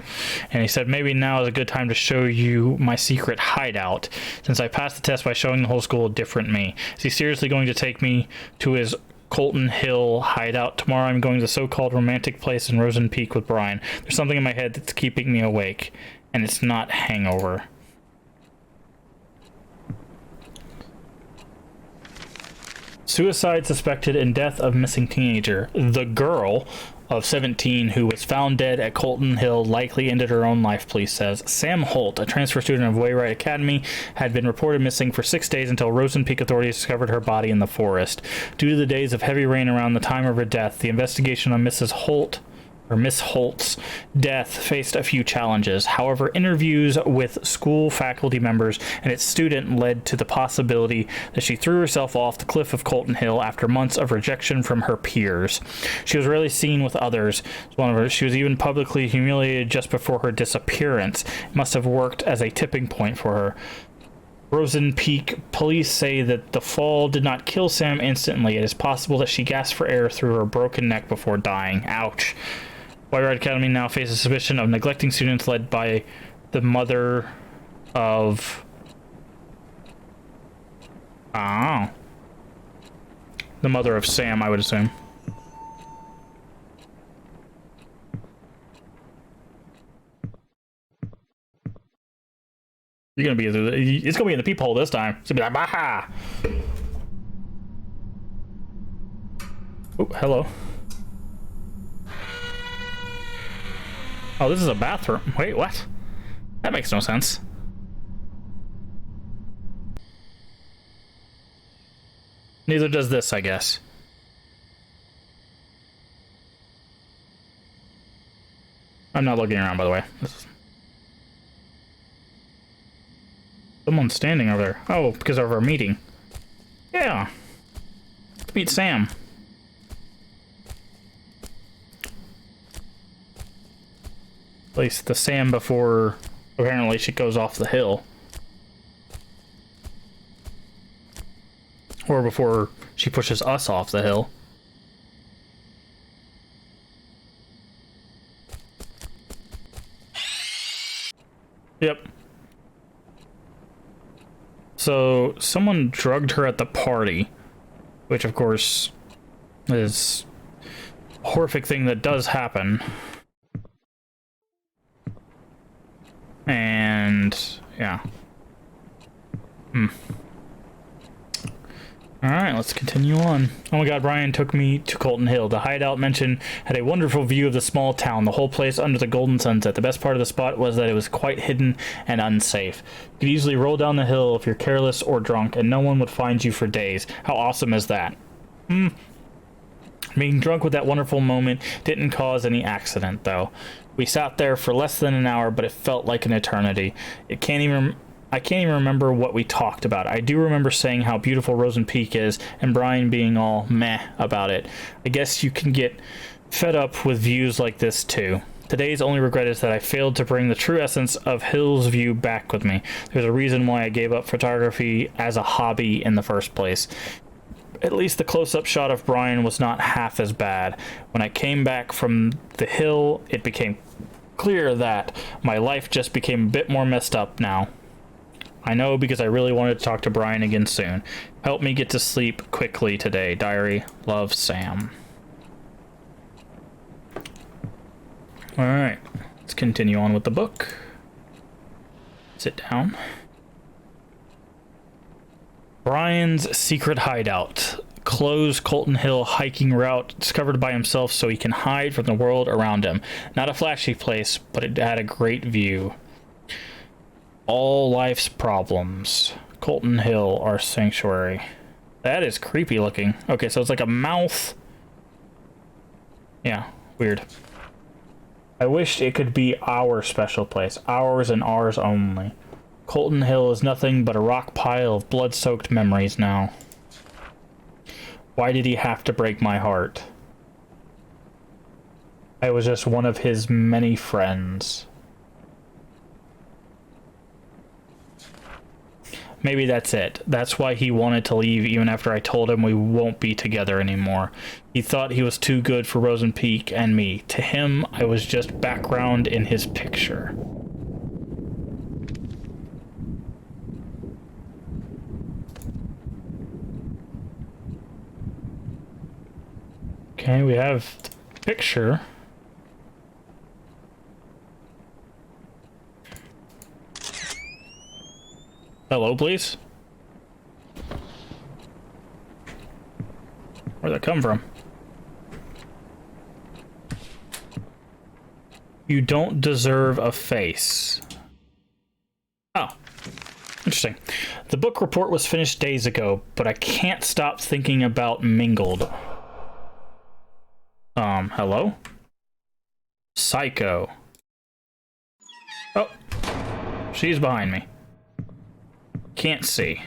And he said, maybe now is a good time to show you my secret hideout, since I passed the test by showing the whole school a different me. Is he seriously going to take me to his Colton Hill hideout? Tomorrow I'm going to the so-called romantic place in Rosen Peak with Brian. There's something in my head that's keeping me awake, and it's not hangover. Suicide suspected in death of missing teenager. The girl of 17 who was found dead at Colton Hill likely ended her own life, police says. Sam Holt, a transfer student of Wayride Academy, had been reported missing for 6 days until Rosen Peak authorities discovered her body in the forest. Due to the days of heavy rain around the time of her death, the investigation on Miss Holt's death faced a few challenges. However, interviews with school faculty members and its student led to the possibility that she threw herself off the cliff of Colton Hill after months of rejection from her peers. She was rarely seen with others. She was even publicly humiliated just before her disappearance. It must have worked as a tipping point for her. Rosen Peak police say that the fall did not kill Sam instantly. It is possible that she gasped for air through her broken neck before dying. Ouch. Wayride Academy now faces suspicion of neglecting students led by the mother of... the mother of Sam, I would assume. You're gonna be it's gonna be in the peephole this time. It's gonna be like, baha! Oh, hello. Oh, this is a bathroom. Wait, what? That makes no sense. Neither does this, I guess. I'm not looking around, by the way. Someone's standing over there. Oh, because of our meeting. Yeah. Let's meet Sam. At least the Sam before apparently she goes off the hill. Or before she pushes us off the hill. Yep. So someone drugged her at the party, which of course is a horrific thing that does happen. And yeah. Alright, let's continue on. Oh my god, Brian took me to Colton Hill. The hideout mentioned had a wonderful view of the small town, the whole place under the golden sunset. The best part of the spot was that it was quite hidden and unsafe. You could easily roll down the hill if you're careless or drunk, and no one would find you for days. How awesome is that? Being drunk with that wonderful moment didn't cause any accident, though. We sat there for less than an hour, but it felt like an eternity. I can't even remember what we talked about. I do remember saying how beautiful Rosen Peak is, and Brian being all meh about it. I guess you can get fed up with views like this too. Today's only regret is that I failed to bring the true essence of Hill's View back with me. There's a reason why I gave up photography as a hobby in the first place. At least the close-up shot of Brian was not half as bad. When I came back from the hill, it became clear that my life just became a bit more messed up now. I know because I really wanted to talk to Brian again soon. Help me get to sleep quickly today. Diary. Love, Sam. Alright. Let's continue on with the book. Sit down. Brian's secret hideout. Closed Colton Hill hiking route discovered by himself so he can hide from the world around him. Not a flashy place, but it had a great view. All life's problems. Colton Hill, our sanctuary. That is creepy looking. Okay, so it's like a mouth. Yeah, weird. I wished it could be our special place. Ours and ours only. Colton Hill is nothing but a rock pile of blood-soaked memories now. Why did he have to break my heart? I was just one of his many friends. Maybe that's it. That's why he wanted to leave even after I told him we won't be together anymore. He thought he was too good for Rosen Peak and me. To him, I was just background in his picture. Okay, we have the picture. Hello, please. Where'd that come from? You don't deserve a face. Oh, interesting. The book report was finished days ago, but I can't stop thinking about Mingled. Hello? Psycho. Oh, she's behind me. Can't see.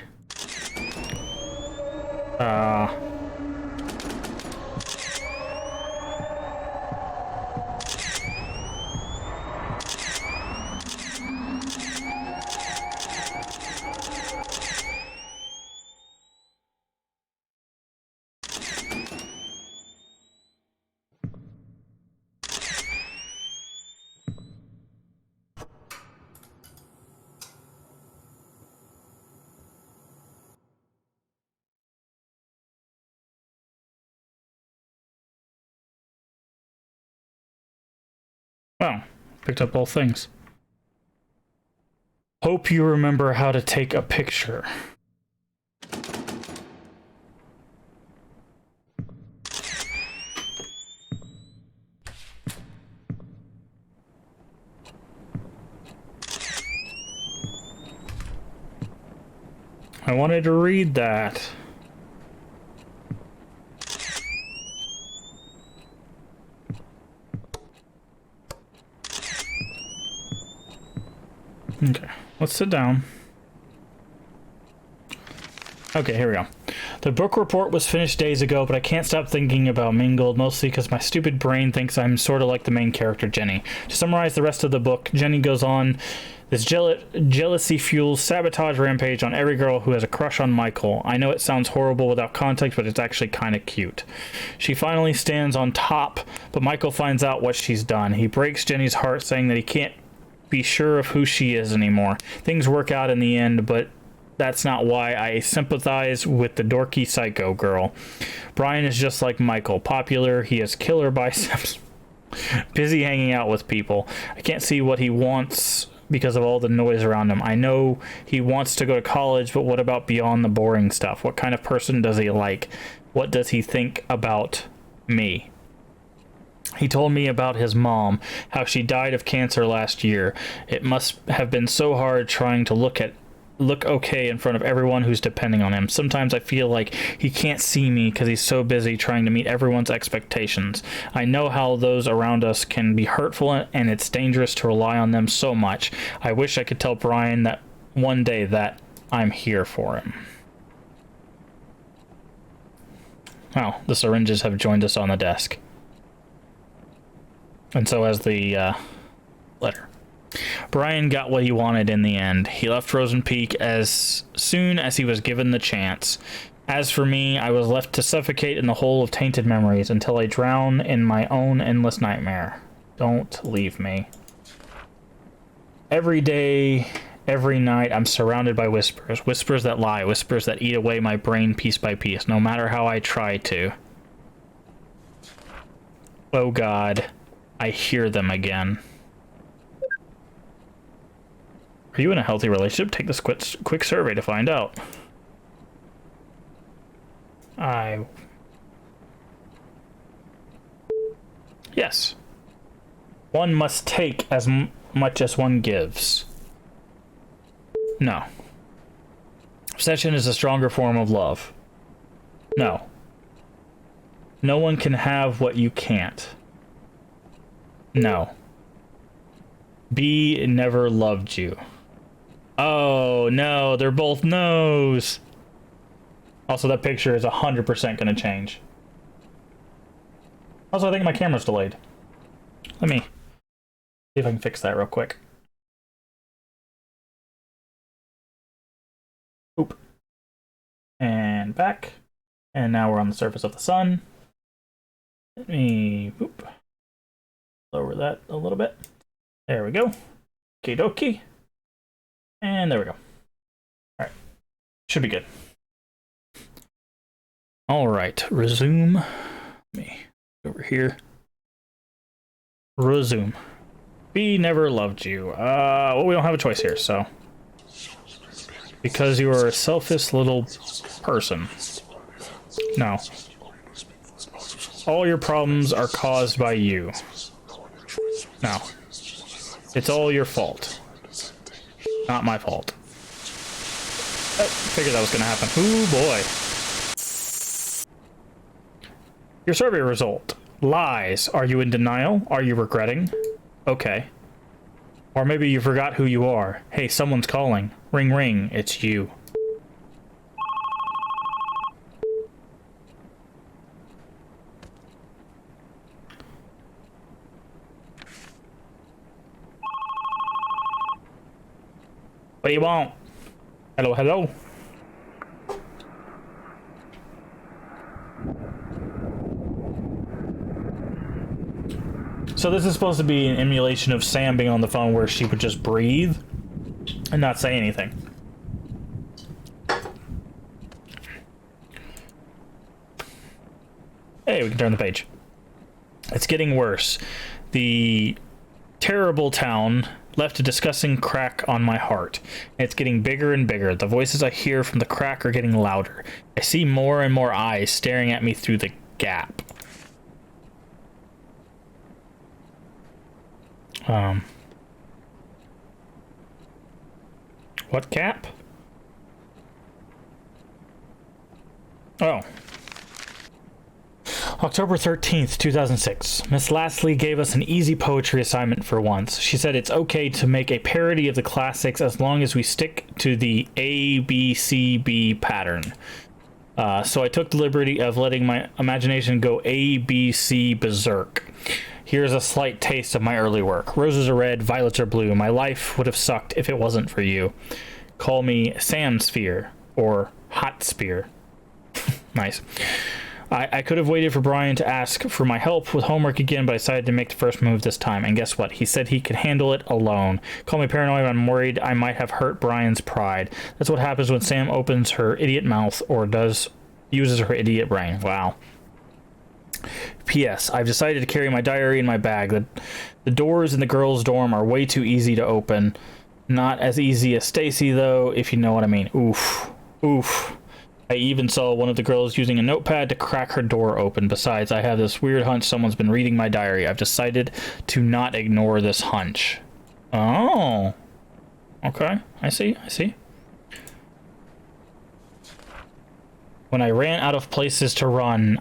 Wow, picked up all things. Hope you remember how to take a picture. I wanted to read that. Okay, let's sit down. Okay, here we go. The book report was finished days ago, but I can't stop thinking about Mingled, mostly because my stupid brain thinks I'm sort of like the main character, Jenny. To summarize the rest of the book, Jenny goes on this jealousy-fueled sabotage rampage on every girl who has a crush on Michael. I know it sounds horrible without context, but it's actually kind of cute. She finally stands on top, but Michael finds out what she's done. He breaks Jenny's heart, saying that he can't be sure of who she is anymore. Things work out in the end, but that's not why I sympathize with the dorky psycho girl. Brian is just like Michael, popular, he has killer biceps, busy hanging out with people. I can't see what he wants because of all the noise around him. I know he wants to go to college, but what about beyond the boring stuff? What kind of person does he like? What does he think about me? He told me about his mom, how she died of cancer last year. It must have been so hard trying to look okay in front of everyone who's depending on him. Sometimes I feel like he can't see me because he's so busy trying to meet everyone's expectations. I know how those around us can be hurtful, and it's dangerous to rely on them so much. I wish I could tell Brian that one day that I'm here for him. Wow, the syringes have joined us on the desk. And so has the letter. Brian got what he wanted in the end. He left Rosen Peak as soon as he was given the chance. As for me, I was left to suffocate in the hole of tainted memories until I drown in my own endless nightmare. Don't leave me. Every day, every night, I'm surrounded by whispers. Whispers that lie. Whispers that eat away my brain piece by piece, no matter how I try to. Oh God, I hear them again. Are you in a healthy relationship? Take this quick survey to find out. Yes. One must take as much as one gives. No. Obsession is a stronger form of love. No. No one can have what you can't. No. B never loved you. Oh, no, they're both no's. Also, that picture is 100% gonna change. Also, I think my camera's delayed. Let me see if I can fix that real quick. Oop. And back. And now we're on the surface of the sun. Let me lower that a little bit. There we go. Okie dokie. And there we go. Alright. Should be good. Alright. Resume. Let me over here. Resume. B never loved you. Well, we don't have a choice here, so. Because you are a selfish little person. No. All your problems are caused by you. No. It's all your fault. Not my fault. I figured that was gonna happen. Ooh, boy. Your survey result. Lies. Are you in denial? Are you regretting? Okay. Or maybe you forgot who you are. Hey, someone's calling. Ring, ring. It's you. What do you want? Hello, hello. So this is supposed to be an emulation of Sam being on the phone where she would just breathe and not say anything. Hey, we can turn the page. It's getting worse. The terrible town left a disgusting crack on my heart. It's getting bigger and bigger. The voices I hear from the crack are getting louder. I see more and more eyes staring at me through the gap. What gap? Oh. October 13th, 2006. Miss Lastly gave us an easy poetry assignment for once. She said it's okay to make a parody of the classics as long as we stick to the A-B-C-B pattern. So I took the liberty of letting my imagination go A-B-C berserk. Here's a slight taste of my early work. Roses are red, violets are blue. My life would have sucked if it wasn't for you. Call me Sand Sphere or Hot Spear. Nice. I could have waited for Brian to ask for my help with homework again, but I decided to make the first move this time. And guess what? He said he could handle it alone. Call me paranoid, I'm worried I might have hurt Brian's pride. That's what happens when Sam opens her idiot mouth or uses her idiot brain. Wow. P.S. I've decided to carry my diary in my bag. The doors in the girls' dorm are way too easy to open. Not as easy as Stacy, though, if you know what I mean. Oof. Oof. I even saw one of the girls using a notepad to crack her door open. Besides, I have this weird hunch someone's been reading my diary. I've decided to not ignore this hunch. Oh. Okay. I see. When I ran out of places to run,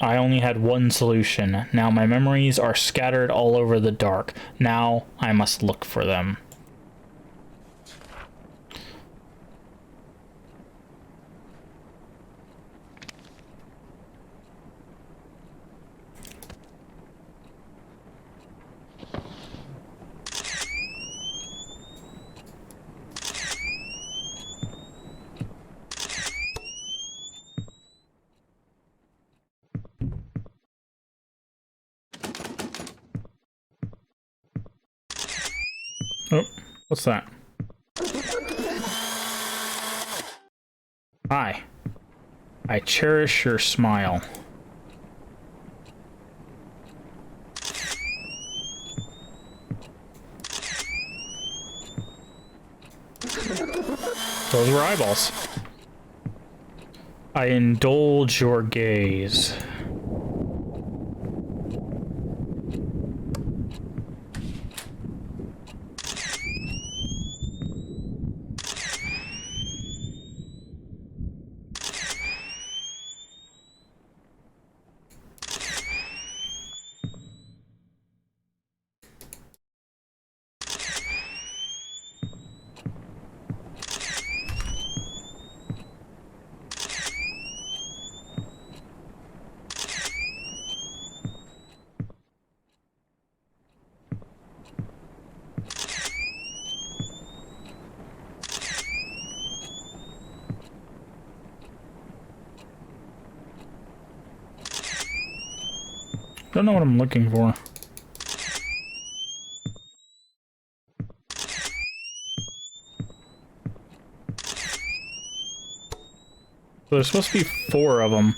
I only had one solution. Now my memories are scattered all over the dark. Now I must look for them. Oh, what's that? Hi. I cherish your smile. Those were eyeballs. I indulge your gaze. Don't know what I'm looking for. So there's supposed to be 4 of them.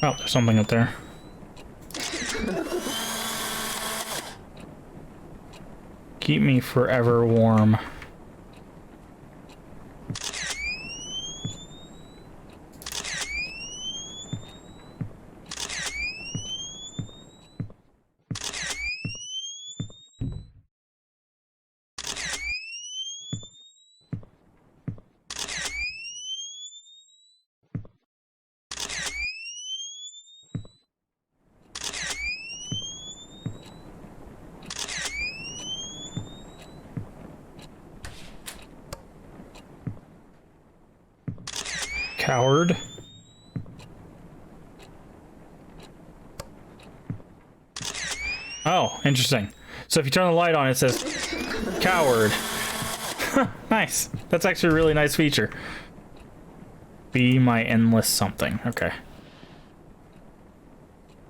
Oh, there's something up there. Keep me forever warm. Coward. Oh, interesting. So if you turn the light on, it says coward. Nice. That's actually a really nice feature. Be my endless something. Okay.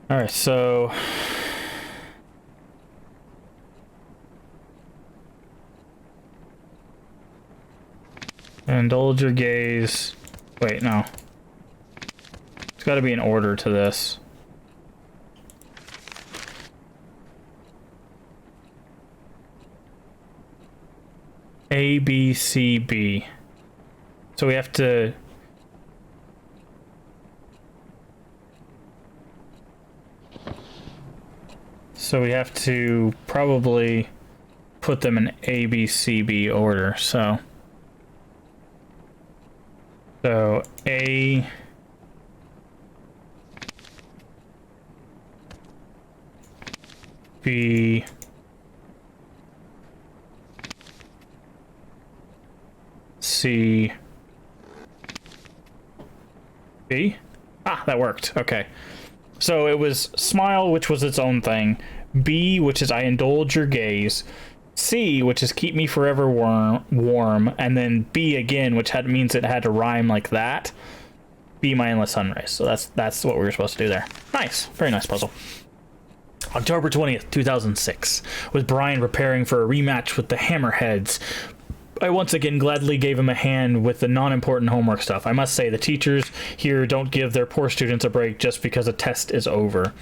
Alright, so... indulge your gaze. Wait, no. There's got to be an order to this. A, B, C, B. So we have to... so we have to probably put them in A, B, C, B order, so... so A, B, C, B? Ah, that worked. Okay. So it was smile, which was its own thing. B, which is I indulge your gaze. C, which is keep me forever warm, and then B again, which means it had to rhyme like that. Be my endless sunrise. So that's what we were supposed to do there. Nice, very nice puzzle. October 20th, 2006, with Brian preparing for a rematch with the Hammerheads. I once again gladly gave him a hand with the non-important homework stuff. I must say, the teachers here don't give their poor students a break just because a test is over.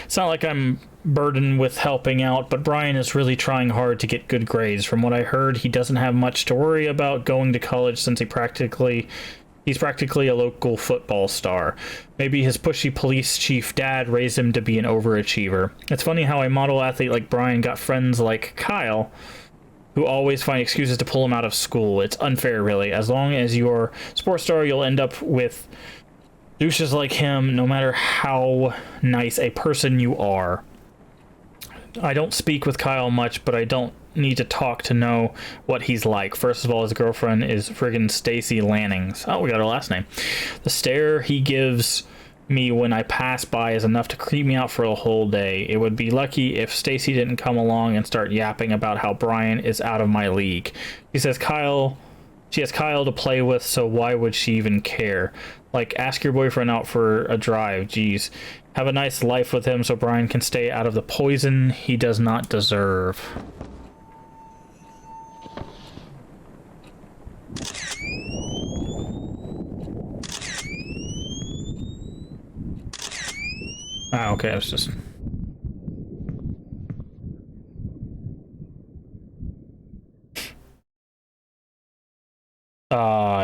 It's not like I'm burdened with helping out, but Brian is really trying hard to get good grades. From what I heard, he doesn't have much to worry about going to college since he's practically a local football star. Maybe his pushy police chief dad raised him to be an overachiever. It's funny how a model athlete like Brian got friends like Kyle, who always find excuses to pull him out of school. It's unfair, really. As long as you're a sports star, you'll end up with douches like him, no matter how nice a person you are. I don't speak with Kyle much, but I don't need to talk to know what he's like. First of all, his girlfriend is friggin' Stacy Lannings. Oh, we got her last name. The stare he gives me when I pass by is enough to creep me out for a whole day. It would be lucky if Stacy didn't come along and start yapping about how Brian is out of my league. She has Kyle to play with, so why would she even care? Like, ask your boyfriend out for a drive. Jeez. Have a nice life with him so Brian can stay out of the poison he does not deserve. Ah, okay, I was just...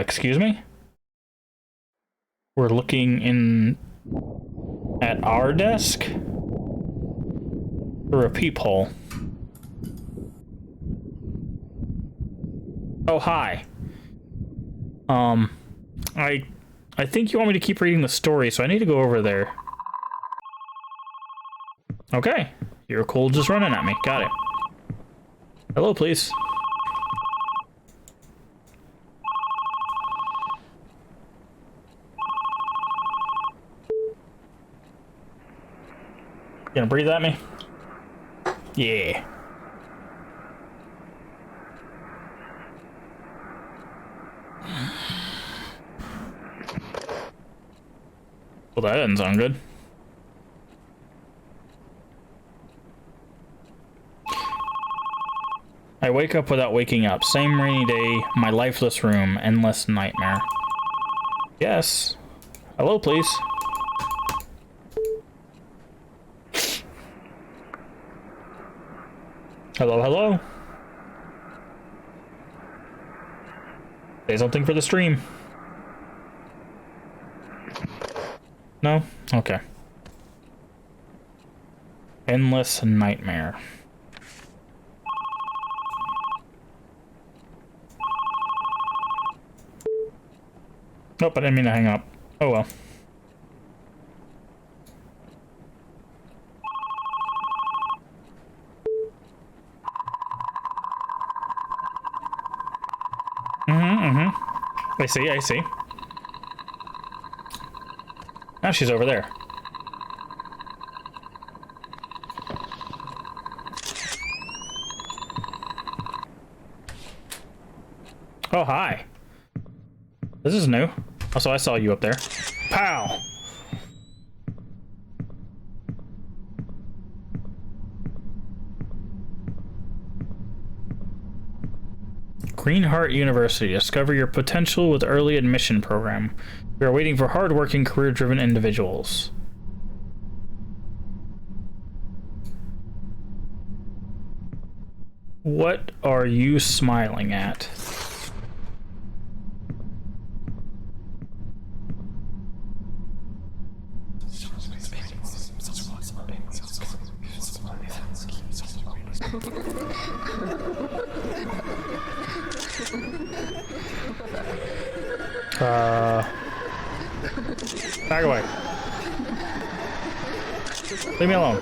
excuse me? We're looking in... at our desk? Through a peephole. Oh, hi. I think you want me to keep reading the story, so I need to go over there. Okay. You're cool just running at me. Got it. Hello, please. Gonna breathe at me? Yeah. Well, that doesn't sound good. I wake up without waking up. Same rainy day, my lifeless room, endless nightmare. Yes. Hello, please. Hello, hello. Say something for the stream. No? Okay. Endless nightmare. Nope, I didn't mean to hang up. Oh well. I see, I see. Now she's over there. Oh, hi. This is new. Also, I saw you up there. Pow! Greenheart University. Discover your potential with early admission program. We are waiting for hardworking, career-driven individuals. What are you smiling at? Back away. Leave me alone.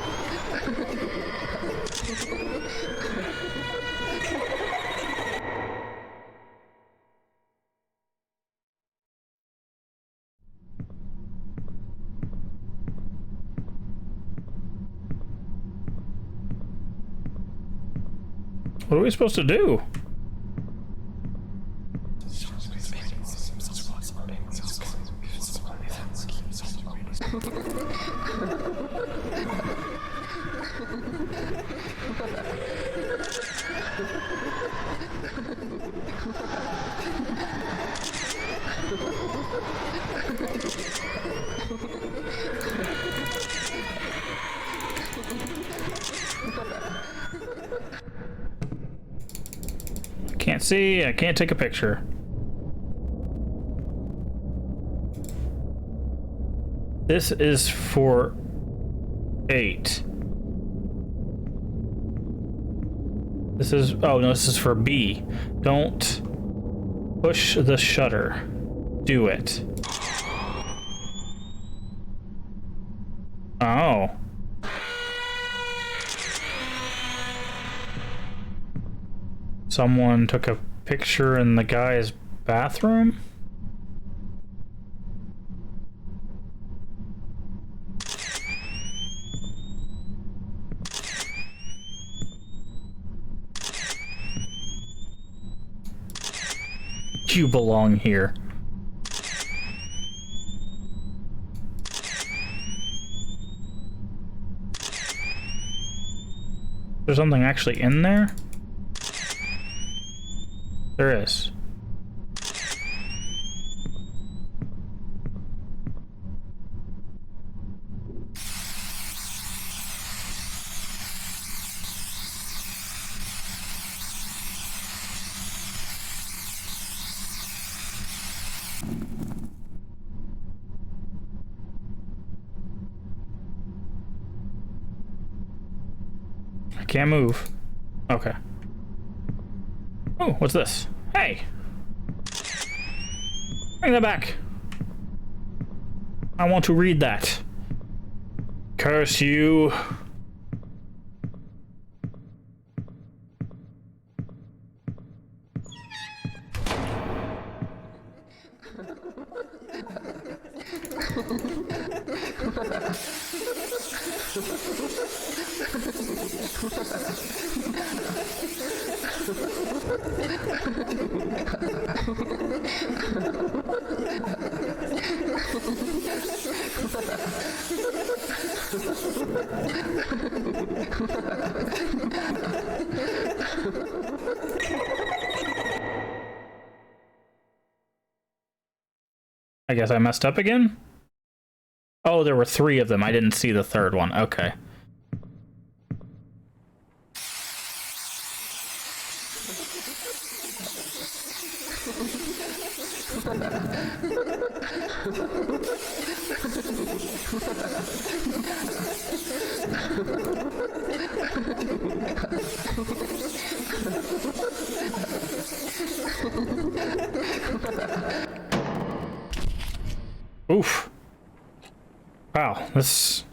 What are we supposed to do? Can't see, I can't take a picture. This is for 8. This is, oh no, this is for B. Don't push the shutter. Do it. Oh. Someone took a picture in the guy's bathroom? You belong here. There's something actually in there? There is. I can't move. Okay. Oh, what's this? Hey! Bring that back. I want to read that. Curse you. I guess I messed up again? Oh, there were 3 of them. I didn't see the 3rd one. Okay. Oof. Wow, this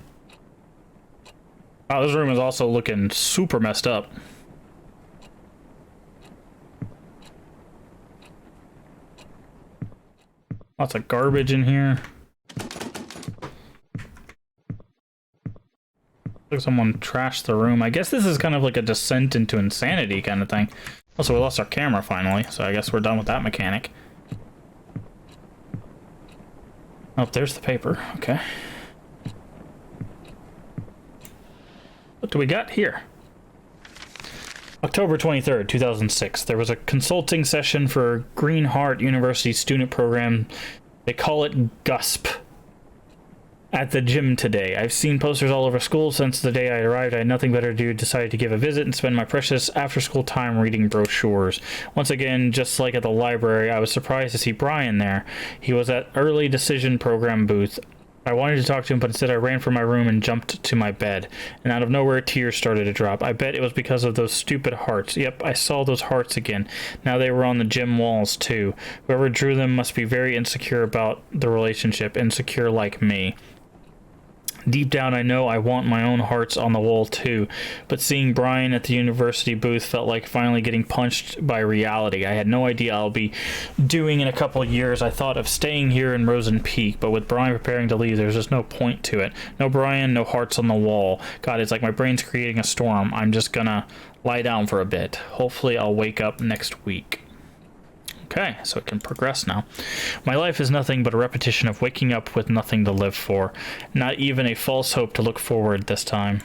room is also looking super messed up. Lots of garbage in here. Like someone trashed the room. I guess this is kind of like a descent into insanity kind of thing. Also, we lost our camera finally, so I guess we're done with that mechanic. Oh, there's the paper. Okay. What do we got here? October 23rd, 2006. There was a consulting session for Green Heart University student program. They call it GUSP. At the gym today. I've seen posters all over school since the day I arrived. I had nothing better to do, decided to give a visit and spend my precious after-school time reading brochures. Once again, just like at the library, I was surprised to see Brian there. He was at early decision program booth. I wanted to talk to him, but instead I ran from my room and jumped to my bed. And out of nowhere, tears started to drop. I bet it was because of those stupid hearts. Yep, I saw those hearts again. Now they were on the gym walls, too. Whoever drew them must be very insecure about the relationship, insecure like me. Deep down, I know I want my own hearts on the wall too, but seeing Brian at the university booth felt like finally getting punched by reality. I had no idea I'll be doing in a couple of years. I thought of staying here in Rosen Peak, but with Brian preparing to leave, there's just no point to it. No Brian, no hearts on the wall. God, it's like my brain's creating a storm. I'm just gonna lie down for a bit. Hopefully I'll wake up next week. Okay, so it can progress now. My life is nothing but a repetition of waking up with nothing to live for. Not even a false hope to look forward this time.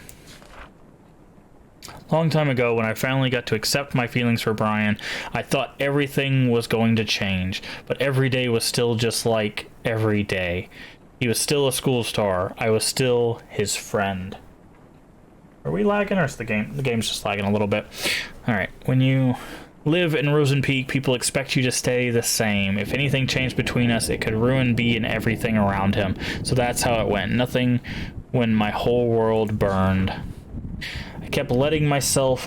Long time ago, when I finally got to accept my feelings for Brian, I thought everything was going to change. But every day was still just like every day. He was still a school star. I was still his friend. Are we lagging, or is the game? The game's just lagging a little bit. Alright, when you live in Rosen Peak, people expect you to stay the same. If anything changed between us, it could ruin B and everything around him. So that's how it went. Nothing when my whole world burned. I keep telling myself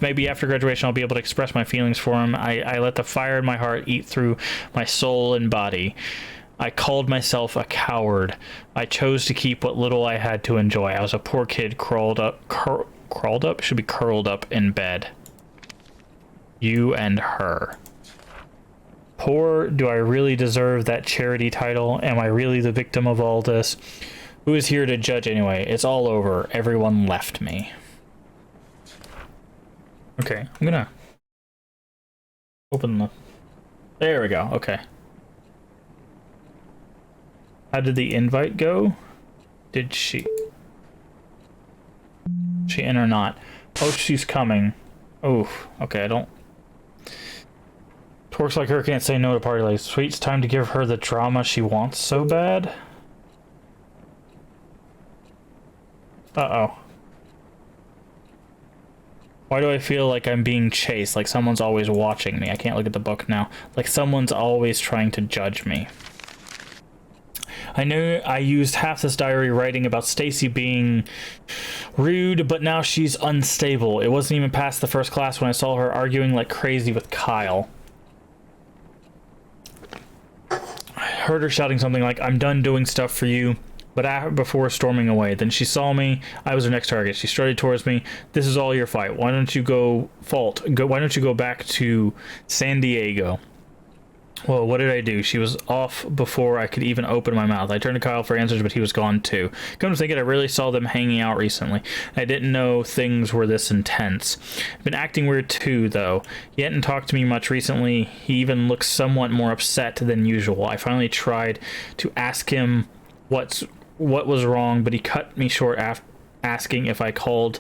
maybe after graduation I'll be able to express my feelings for him. I let the fire in my heart eat through my soul and body. I called myself a coward. I chose to keep what little I had to enjoy. I was a poor kid curled up? Should be curled up in bed. You and her. Poor, do I really deserve that charity title? Am I really the victim of all this? Who is here to judge anyway? It's all over. Everyone left me. Okay, I'm gonna Open the... There we go, okay. How did the invite go? Did she in or not? Oh, she's coming. Oh, okay, I don't... Twerks like her can't say no to party like sweet's time to give her the drama she wants so bad. Uh-oh. Why do I feel like I'm being chased? Like someone's always watching me. I can't look at the book now. Like someone's always trying to judge me. I know I used half this diary writing about Stacy being rude, but now she's unstable. It wasn't even past the first class when I saw her arguing like crazy with Kyle. I heard her shouting something like, "I'm done doing stuff for you," but before storming away. Then she saw me. I was her next target. She strutted towards me. "This is all your fight. Why don't you go why don't you go back to San Diego?" Well, what did I do? She was off before I could even open my mouth. I turned to Kyle for answers, but he was gone too. Come to think of it, I really saw them hanging out recently. I didn't know things were this intense. Been acting weird too, though. He hadn't talked to me much recently. He even looks somewhat more upset than usual. I finally tried to ask him what was wrong, but he cut me short after asking if I called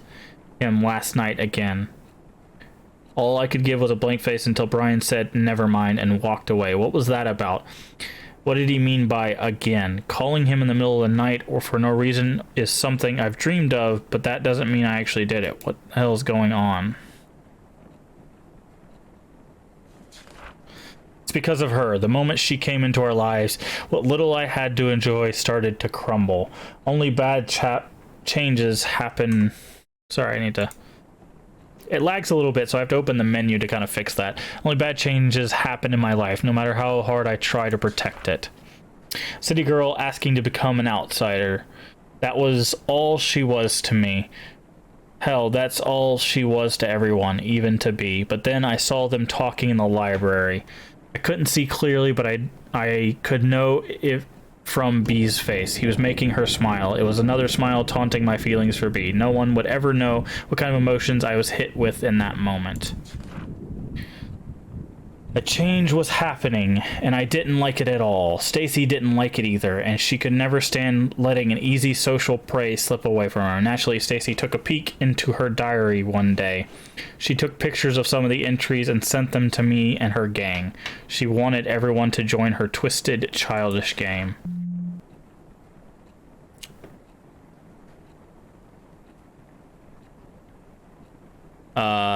him last night again. All I could give was a blank face until Brian said, "Never mind," and walked away. What was that about? What did he mean by again? Calling him in the middle of the night or for no reason is something I've dreamed of, but that doesn't mean I actually did it. What the hell is going on? It's because of her. The moment she came into our lives, what little I had to enjoy started to crumble. Only bad changes happen. Sorry, I need to... It lags a little bit, so I have to open the menu to kind of fix that. Only bad changes happen in my life, no matter how hard I try to protect it. City girl asking to become an outsider. That was all she was to me. Hell, that's all she was to everyone, even to B. But then I saw them talking in the library. I couldn't see clearly, but I could know if from B's face. He was making her smile. It was another smile taunting my feelings for B. No one would ever know what kind of emotions I was hit with in that moment. A change was happening, and I didn't like it at all. Stacy didn't like it either, and she could never stand letting an easy social prey slip away from her. Naturally, Stacy took a peek into her diary one day. She took pictures of some of the entries and sent them to me and her gang. She wanted everyone to join her twisted, childish game.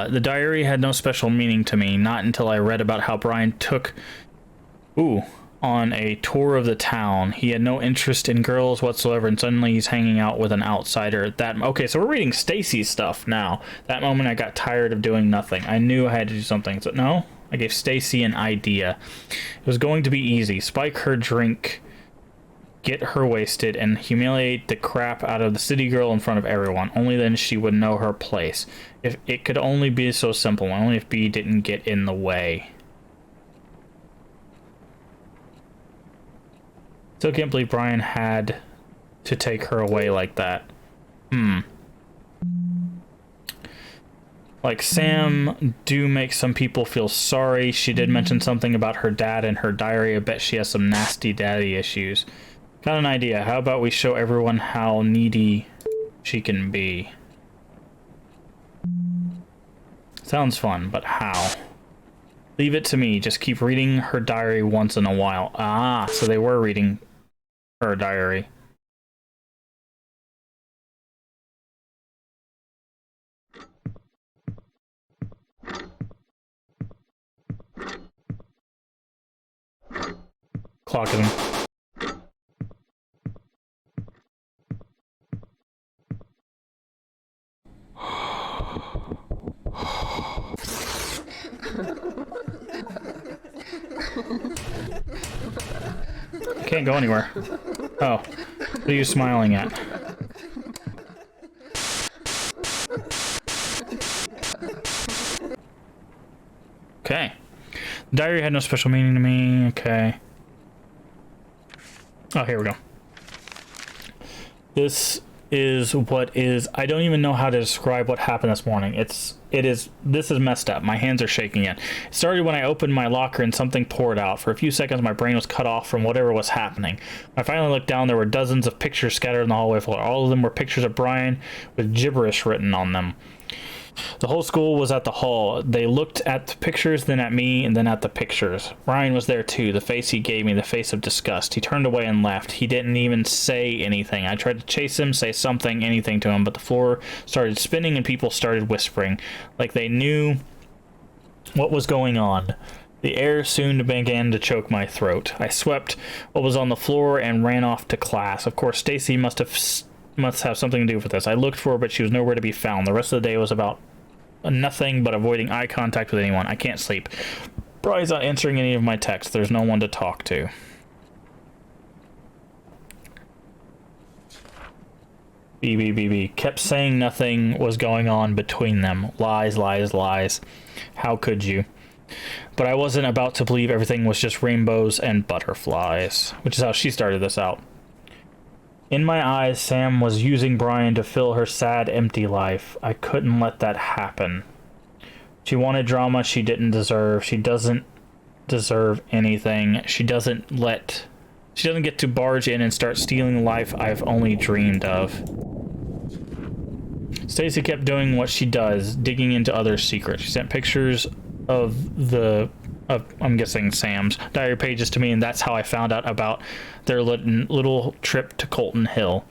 The diary had no special meaning to me, not until I read about how Brian took on a tour of the town. He had no interest in girls whatsoever, and suddenly he's hanging out with an outsider. Okay, so we're reading Stacy's stuff now. That moment I got tired of doing nothing. I knew I had to do something. So no, I gave Stacy an idea. It was going to be easy. Spike her drink, get her wasted, and humiliate the crap out of the city girl in front of everyone. Only then she would know her place. If it could only be so simple, only if B didn't get in the way. Still can't believe Brian had to take her away like that. Like, Sam do make some people feel sorry. She did mention something about her dad in her diary. I bet she has some nasty daddy issues. Got an idea. How about we show everyone how needy she can be? Sounds fun, but how? Leave it to me. Just keep reading her diary once in a while. Ah, so they were reading her diary. Clock him. Can't go anywhere. Oh, what are you smiling at? Okay. The diary had no special meaning to me. Okay. Oh, here we go. This is what is. I don't even know how to describe what happened this morning. This is messed up. My hands are shaking yet. It started when I opened my locker and something poured out. For a few seconds, my brain was cut off from whatever was happening. When I finally looked down, there were dozens of pictures scattered in the hallway floor. All of them were pictures of Brian with gibberish written on them. The whole school was at the hall. They looked at the pictures, then at me, and then at the pictures. Brian was there too, the face he gave me, the face of disgust. He turned away and left. He didn't even say anything. I tried to chase him, say something, anything to him, but the floor started spinning and people started whispering, like they knew what was going on. The air soon began to choke my throat. I swept what was on the floor and ran off to class. Of course, Stacy must have something to do with this. I looked for her, but she was nowhere to be found. The rest of the day was about nothing but avoiding eye contact with anyone. I can't sleep. Brian's not answering any of my texts. There's no one to talk to. BBBB. Kept saying nothing was going on between them. Lies, lies, lies. How could you? But I wasn't about to believe everything was just rainbows and butterflies, which is how she started this out. In my eyes, Sam was using Brian to fill her sad, empty life. I couldn't let that happen. She wanted drama she didn't deserve. She doesn't deserve anything. She doesn't get to barge in and start stealing the life I've only dreamed of. Stacy kept doing what she does, digging into others' secrets. She sent pictures of I'm guessing Sam's diary pages to me, and that's how I found out about their little trip to Colton Hill.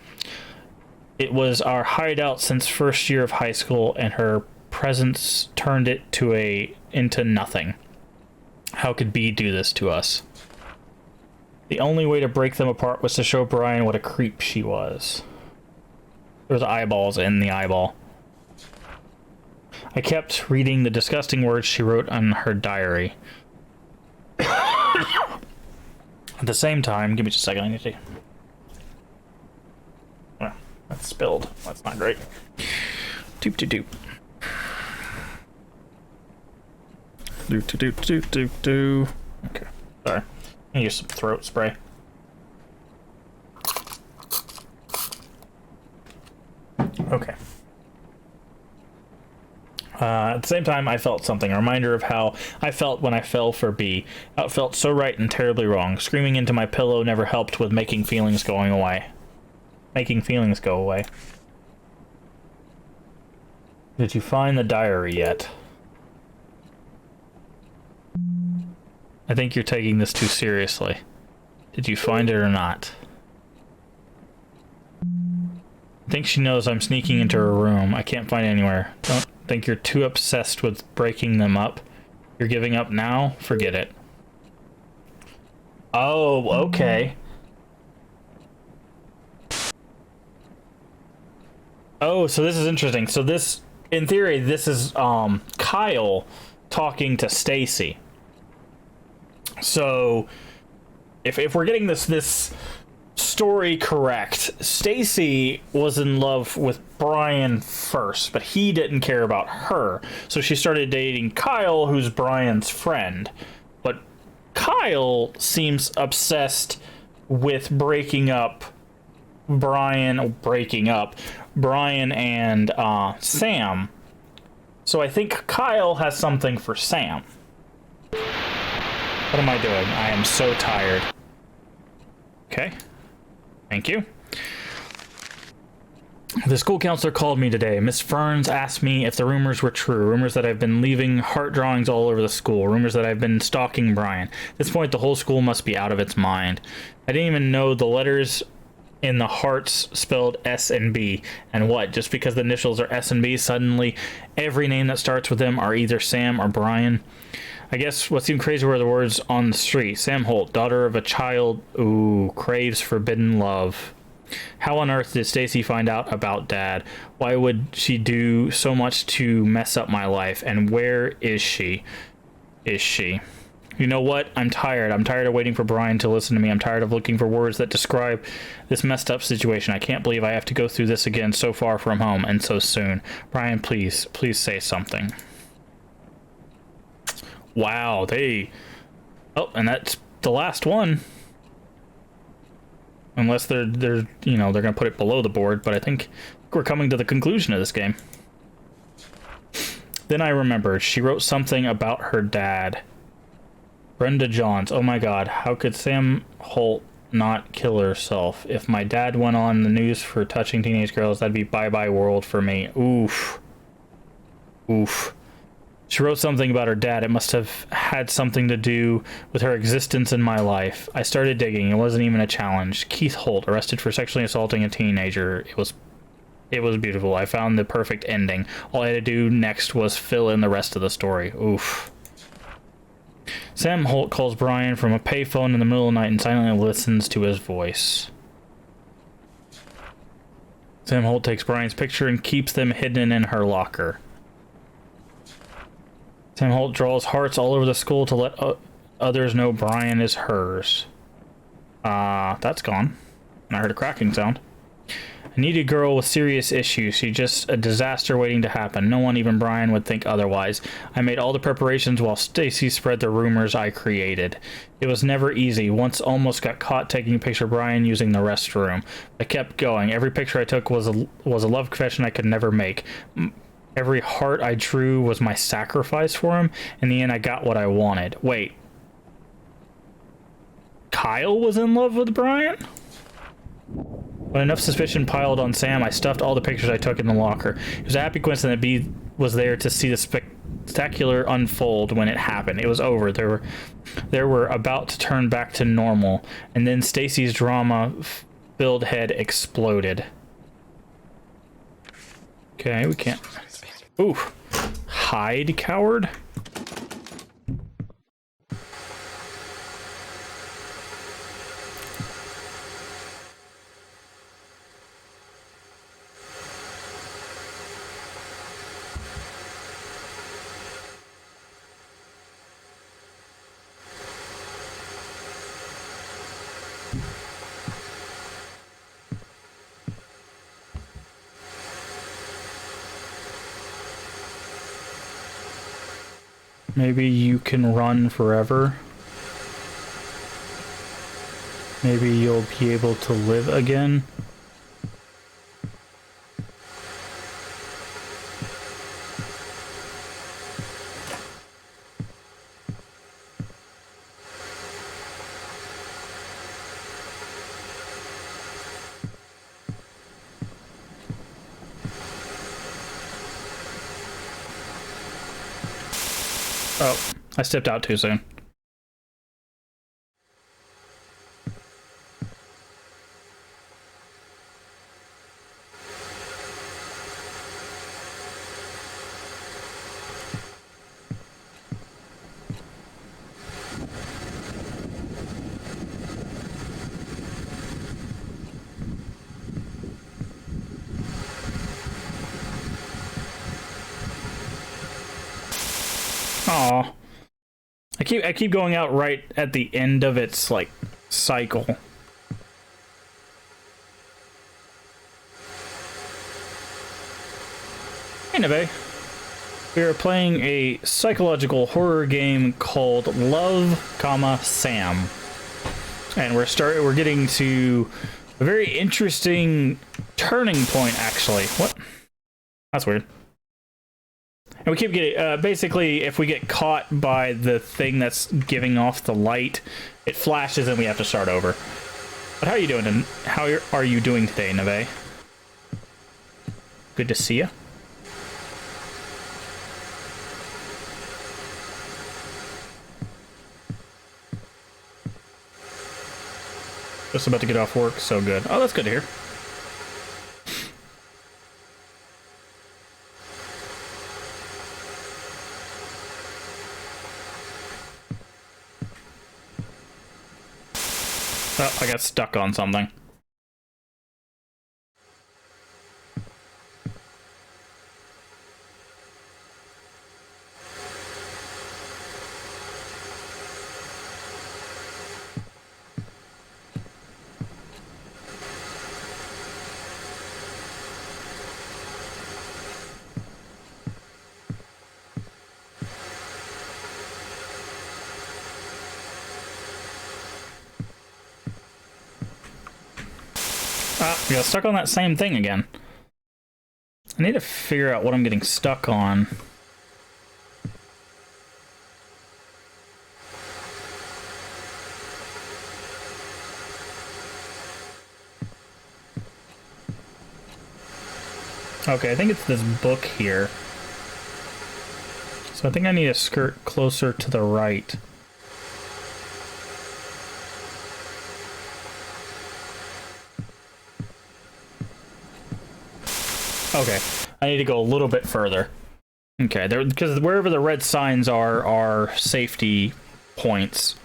It was our hideout since first year of high school, and her presence turned it into nothing. How could B do this to us? The only way to break them apart was to show Brian what a creep she was. There was eyeballs in the eyeball. I kept reading the disgusting words she wrote on her diary. At the same time, give me just a second, I need to... Oh, that's spilled. That's not great. Doop doop doop. Doop doop doop doop doop. Okay, sorry. I'm gonna use some throat spray. Okay. At the same time, I felt something, a reminder of how I felt when I fell for B. How it felt so right and terribly wrong. Screaming into my pillow never helped with making feelings go away. Did you find the diary yet? I think you're taking this too seriously. Did you find it or not? I think she knows I'm sneaking into her room. I can't find it anywhere. Don't think you're too obsessed with breaking them up. You're giving up now? Forget it. Oh, okay. Oh, so this is interesting. So this, in theory, this is Kyle talking to Stacy. So if we're getting this story correct, Stacy was in love with Brian first, but he didn't care about her. So she started dating Kyle, who's Brian's friend. But Kyle seems obsessed with breaking up Brian and Sam. So I think Kyle has something for Sam. What am I doing? I am so tired. Okay. Thank you. The school counselor called me today. Miss Ferns asked me if the rumors were true. Rumors that I've been leaving heart drawings all over the school. Rumors that I've been stalking Brian. At this point, the whole school must be out of its mind. I didn't even know the letters in the hearts spelled S and B. And what? Just because the initials are S and B, suddenly every name that starts with them are either Sam or Brian? I guess what seemed crazy were the words on the street. Sam Holt, daughter of a child who craves forbidden love. How on earth did Stacy find out about Dad? Why would she do so much to mess up my life? And where is she? You know what? I'm tired. I'm tired of waiting for Brian to listen to me. I'm tired of looking for words that describe this messed up situation. I can't believe I have to go through this again so far from home and so soon. Brian, please say something. Wow, oh, and that's the last one. Unless they're you know, they're gonna put it below the board, but I think we're coming to the conclusion of this game. Then I remembered she wrote something about her dad. Brenda Johns. Oh my god, how could Sam Holt not kill herself? If my dad went on the news for touching teenage girls, that'd be bye-bye world for me. Oof. Oof. She wrote something about her dad. It must have had something to do with her existence in my life. I started digging. It wasn't even a challenge. Keith Holt, arrested for sexually assaulting a teenager. It was beautiful. I found the perfect ending. All I had to do next was fill in the rest of the story. Oof. Sam Holt calls Brian from a payphone in the middle of the night and silently listens to his voice. Sam Holt takes Brian's picture and keeps them hidden in her locker. Sam Holt draws hearts all over the school to let others know Brian is hers. That's gone. And I heard a cracking sound. I need a girl with serious issues. She's just a disaster waiting to happen. No one, even Brian, would think otherwise. I made all the preparations while Stacy spread the rumors I created. It was never easy. Once almost got caught taking a picture of Brian using the restroom. I kept going. Every picture I took was a love confession I could never make. Every heart I drew was my sacrifice for him. In the end, I got what I wanted. Wait. Kyle was in love with Brian? When enough suspicion piled on Sam, I stuffed all the pictures I took in the locker. It was a happy coincidence that B was there to see the spectacular unfold when it happened. It was over. They were about to turn back to normal, and then Stacy's drama-filled head exploded. Okay, we can't. Ooh, hide, coward. Maybe you can run forever. Maybe you'll be able to live again. Oh, I stepped out too soon. Aw. I keep going out right at the end of its, like, cycle. Anyway, we are playing a psychological horror game called Love, Sam. And we're getting to a very interesting turning point, actually. What? That's weird. And we keep getting, basically, if we get caught by the thing that's giving off the light, it flashes and we have to start over. But how are you doing? And how are you doing today, Neve? Good to see you. Just about to get off work, so good. Oh, that's good to hear. Oh, I got stuck on something. Ah, I got stuck on that same thing again. I need to figure out what I'm getting stuck on. Okay, I think it's this book here. So I think I need to skirt closer to the right. Okay, I need to go a little bit further. Okay, there, because wherever the red signs are safety points.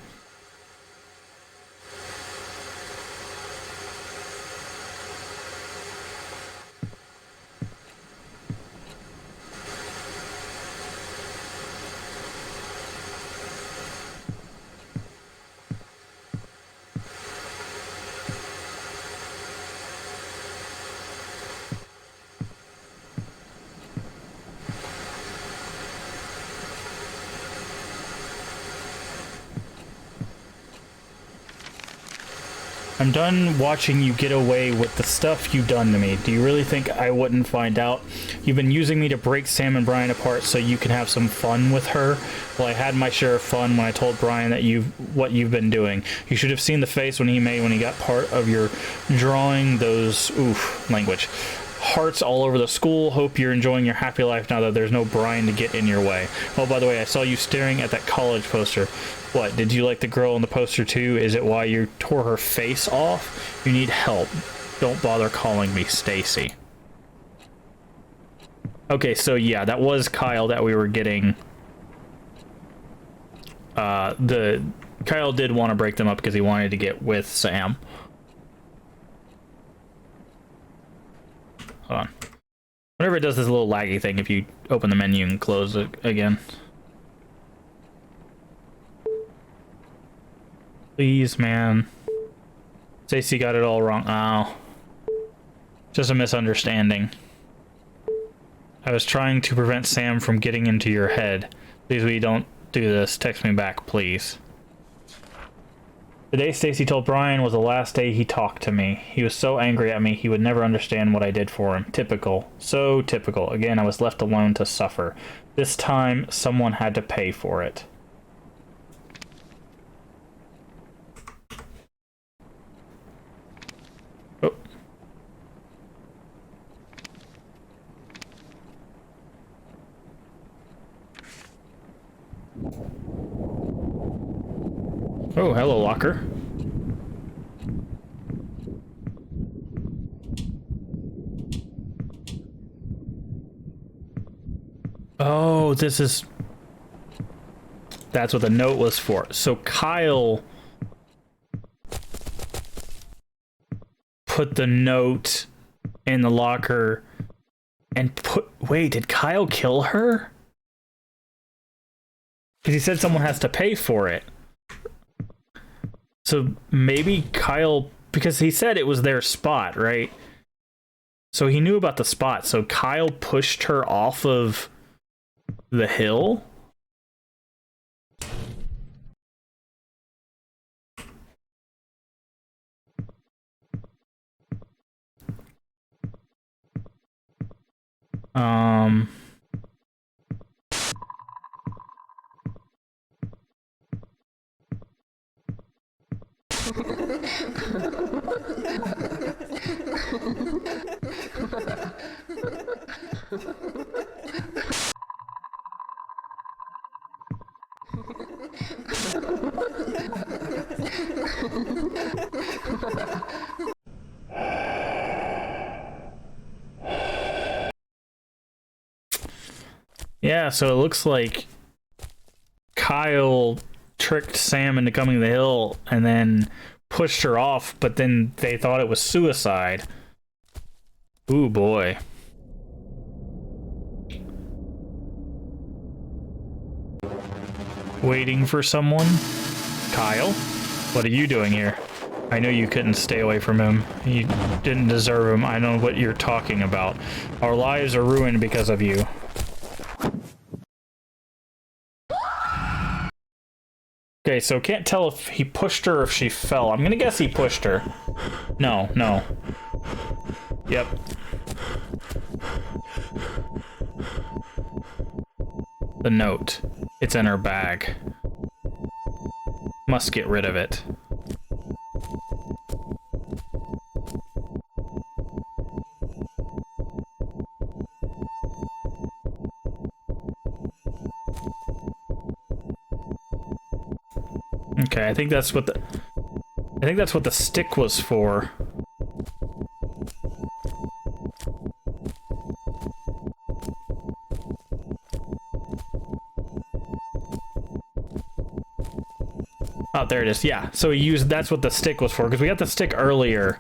I'm done watching you get away with the stuff you've done to me. Do you really think I wouldn't find out? You've been using me to break Sam and Brian apart so you can have some fun with her. Well, I had my share of fun when I told Brian that what you've been doing. You should have seen the face when he made when he got part of your drawing those, language. Hearts all over the school. Hope you're enjoying your happy life now that there's no Brian to get in your way. Oh, by the way, I saw you staring at that college poster. What, did you like the girl in the poster too? Is it why you tore her face off? You need help. Don't bother calling me Stacy. Okay, so yeah, that was Kyle that we were getting. Kyle did want to break them up because he wanted to get with Sam. Hold on. Whenever it does this little laggy thing, if you open the menu and close it again. Please, man. Stacy got it all wrong. Oh. Just a misunderstanding. I was trying to prevent Sam from getting into your head. Please, we don't do this. Text me back, please. The day Stacy told Brian was the last day he talked to me. He was so angry at me, he would never understand what I did for him. Typical. So typical. Again, I was left alone to suffer. This time, someone had to pay for it. Oh. Oh, hello, locker. Oh, this is... That's what the note was for. So Kyle put the note in the locker and put... Wait, did Kyle kill her? Because he said someone has to pay for it. So maybe Kyle... Because he said it was their spot, right? So he knew about the spot. So Kyle pushed her off of the hill? Yeah, so it looks like Kyle tricked Sam into coming to the hill and then pushed her off, but then they thought it was suicide. Ooh, boy. Waiting for someone? Kyle? What are you doing here? I know you couldn't stay away from him. You didn't deserve him. I know what you're talking about. Our lives are ruined because of you. Okay, so can't tell if he pushed her or if she fell. I'm gonna guess he pushed her. No, no. Yep. The note. It's in her bag. Must get rid of it. Okay, I think that's what the stick was for. Oh, there it is. Yeah. So that's what the stick was for, because we got the stick earlier.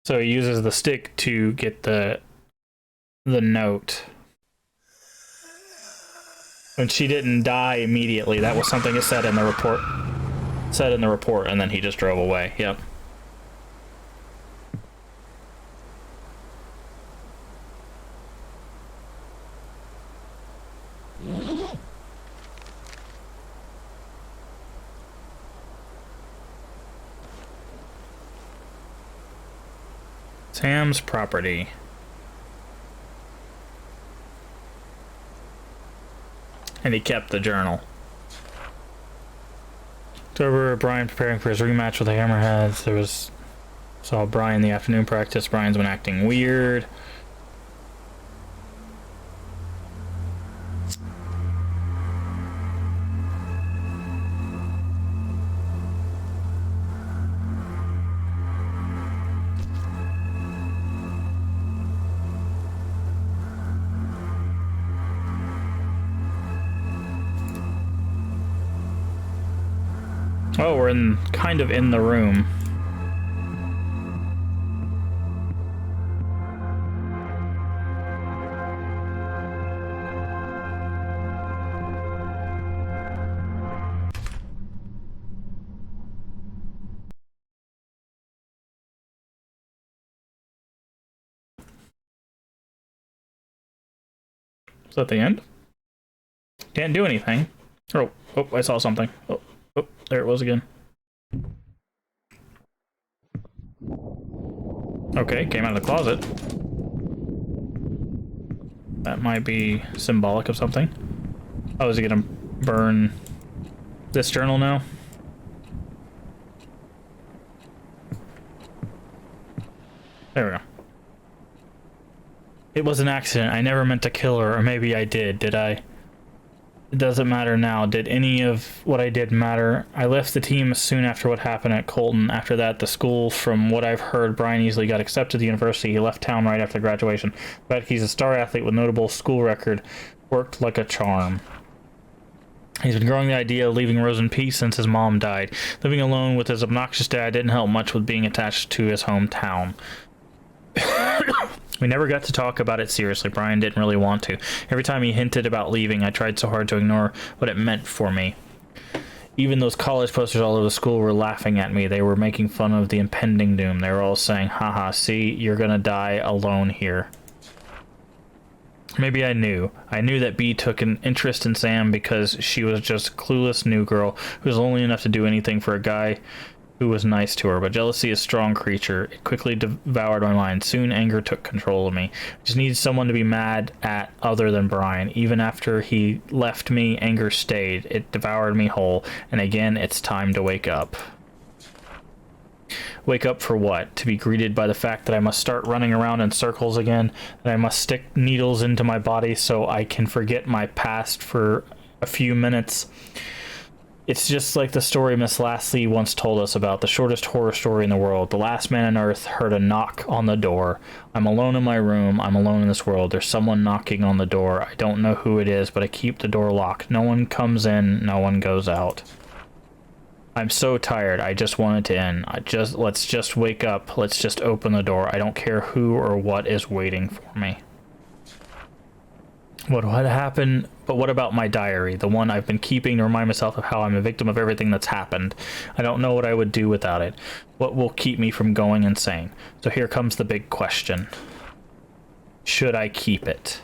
So he uses the stick to get the note. When she didn't die immediately, that was something it said in the report. Said in the report, and then he just drove away. Yep. Sam's property. And he kept the journal. October, Brian preparing for his rematch with the Hammerheads. Saw Brian in the afternoon practice. Brian's been acting weird. Oh, we're kind of in the room. Is that the end? Can't do anything. Oh, I saw something. Oh, there it was again. Okay, came out of the closet. That might be symbolic of something. Oh, is he gonna burn this journal now? There we go. It was an accident. I never meant to kill her, or maybe I did I? It doesn't matter now. Did any of what I did matter? I left the team soon after what happened at Colton. After that, the school, from what I've heard, Brian easily got accepted to the university. He left town right after graduation. But he's a star athlete with notable school record. Worked like a charm. He's been growing the idea of leaving Rose in peace since his mom died. Living alone with his obnoxious dad didn't help much with being attached to his hometown. We never got to talk about it seriously. Brian didn't really want to. Every time he hinted about leaving, I tried so hard to ignore what it meant for me. Even those college posters all over the school were laughing at me. They were making fun of the impending doom. They were all saying, haha, see, you're gonna die alone here. Maybe I knew. I knew that Bea took an interest in Sam because she was just a clueless new girl who was lonely enough to do anything for a guy who was nice to her, but jealousy is a strong creature. It quickly devoured my mind. Soon anger took control of me. I just needed someone to be mad at other than Brian. Even after he left me, anger stayed. It devoured me whole, and again, it's time to wake up. Wake up for what? To be greeted by the fact that I must start running around in circles again, that I must stick needles into my body so I can forget my past for a few minutes. It's just like the story Miss Lashley once told us about, the shortest horror story in the world. The last man on Earth heard a knock on the door. I'm alone in my room. I'm alone in this world. There's someone knocking on the door. I don't know who it is, but I keep the door locked. No one comes in. No one goes out. I'm so tired. I just want it to end. Let's just wake up. Let's just open the door. I don't care who or what is waiting for me. What happened? But what about my diary? The one I've been keeping to remind myself of how I'm a victim of everything that's happened. I don't know what I would do without it. What will keep me from going insane? So here comes the big question. Should I keep it?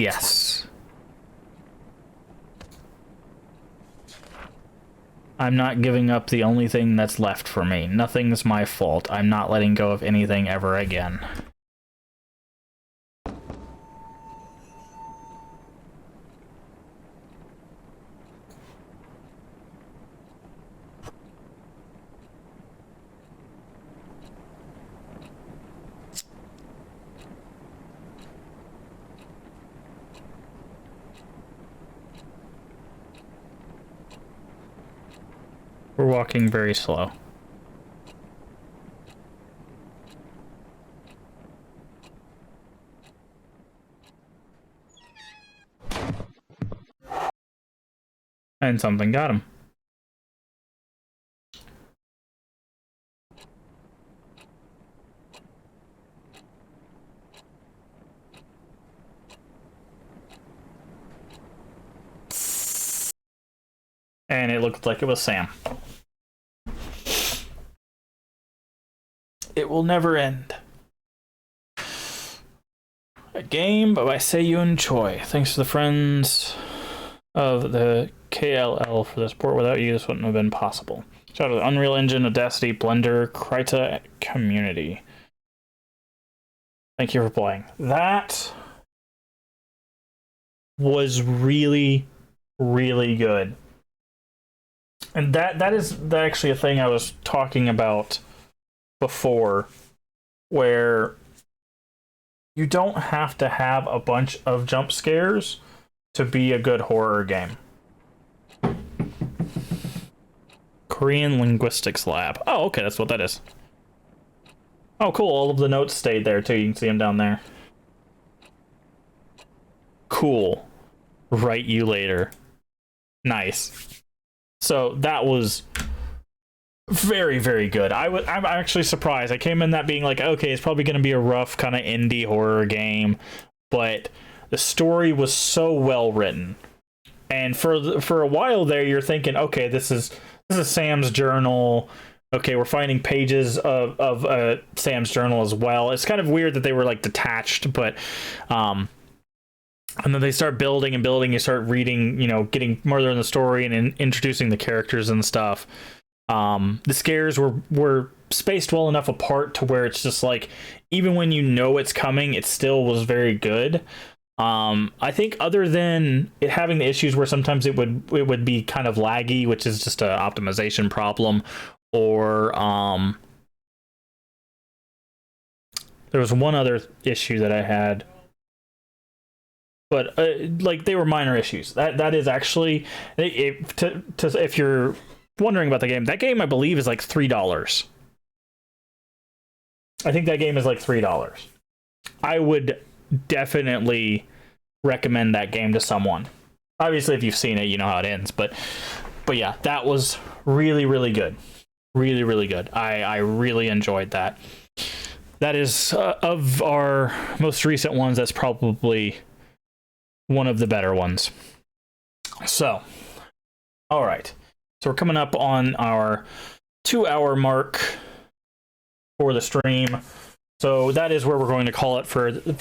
Yes. I'm not giving up the only thing that's left for me. Nothing's my fault. I'm not letting go of anything ever again. We're walking very slow. And something got him. And it looked like it was Sam. It will never end. A game, but I say you enjoy. Thanks to the friends of the KLL for the support. Without you, this wouldn't have been possible. Shout out to the Unreal Engine, Audacity, Blender, Kryta community. Thank you for playing. That was really, really good. And that is actually a thing I was talking about before, where you don't have to have a bunch of jump scares to be a good horror game. Korean Linguistics Lab. Oh, okay, that's what that is. Oh, cool. All of the notes stayed there, too. You can see them down there. Cool. Write you later. Nice. So that was very, very good. I'm actually surprised. I came in that being like, okay, it's probably going to be a rough kind of indie horror game, but the story was so well written. And for a while there, you're thinking, okay, this is Sam's journal. Okay, we're finding pages of Sam's journal as well. It's kind of weird that they were like detached, but and then they start building and building. You start reading, getting more in the story and introducing the characters and stuff. The scares were spaced well enough apart to where it's just like, even when you know it's coming, it still was very good. I think other than it having the issues where sometimes it would be kind of laggy, which is just an optimization problem, or there was one other issue that I had, but like they were minor issues. That is actually, if you're wondering about the game, that game I believe is like $3. I think that game is like $3. I would definitely recommend that game to someone. Obviously, if you've seen it, you know how it ends. But yeah, that was really, really good. Really, really good. I really enjoyed that. That is, of our most recent ones, that's probably one of the better ones. So, all right. So we're coming up on our 2-hour mark for the stream. So that is where we're going to call it for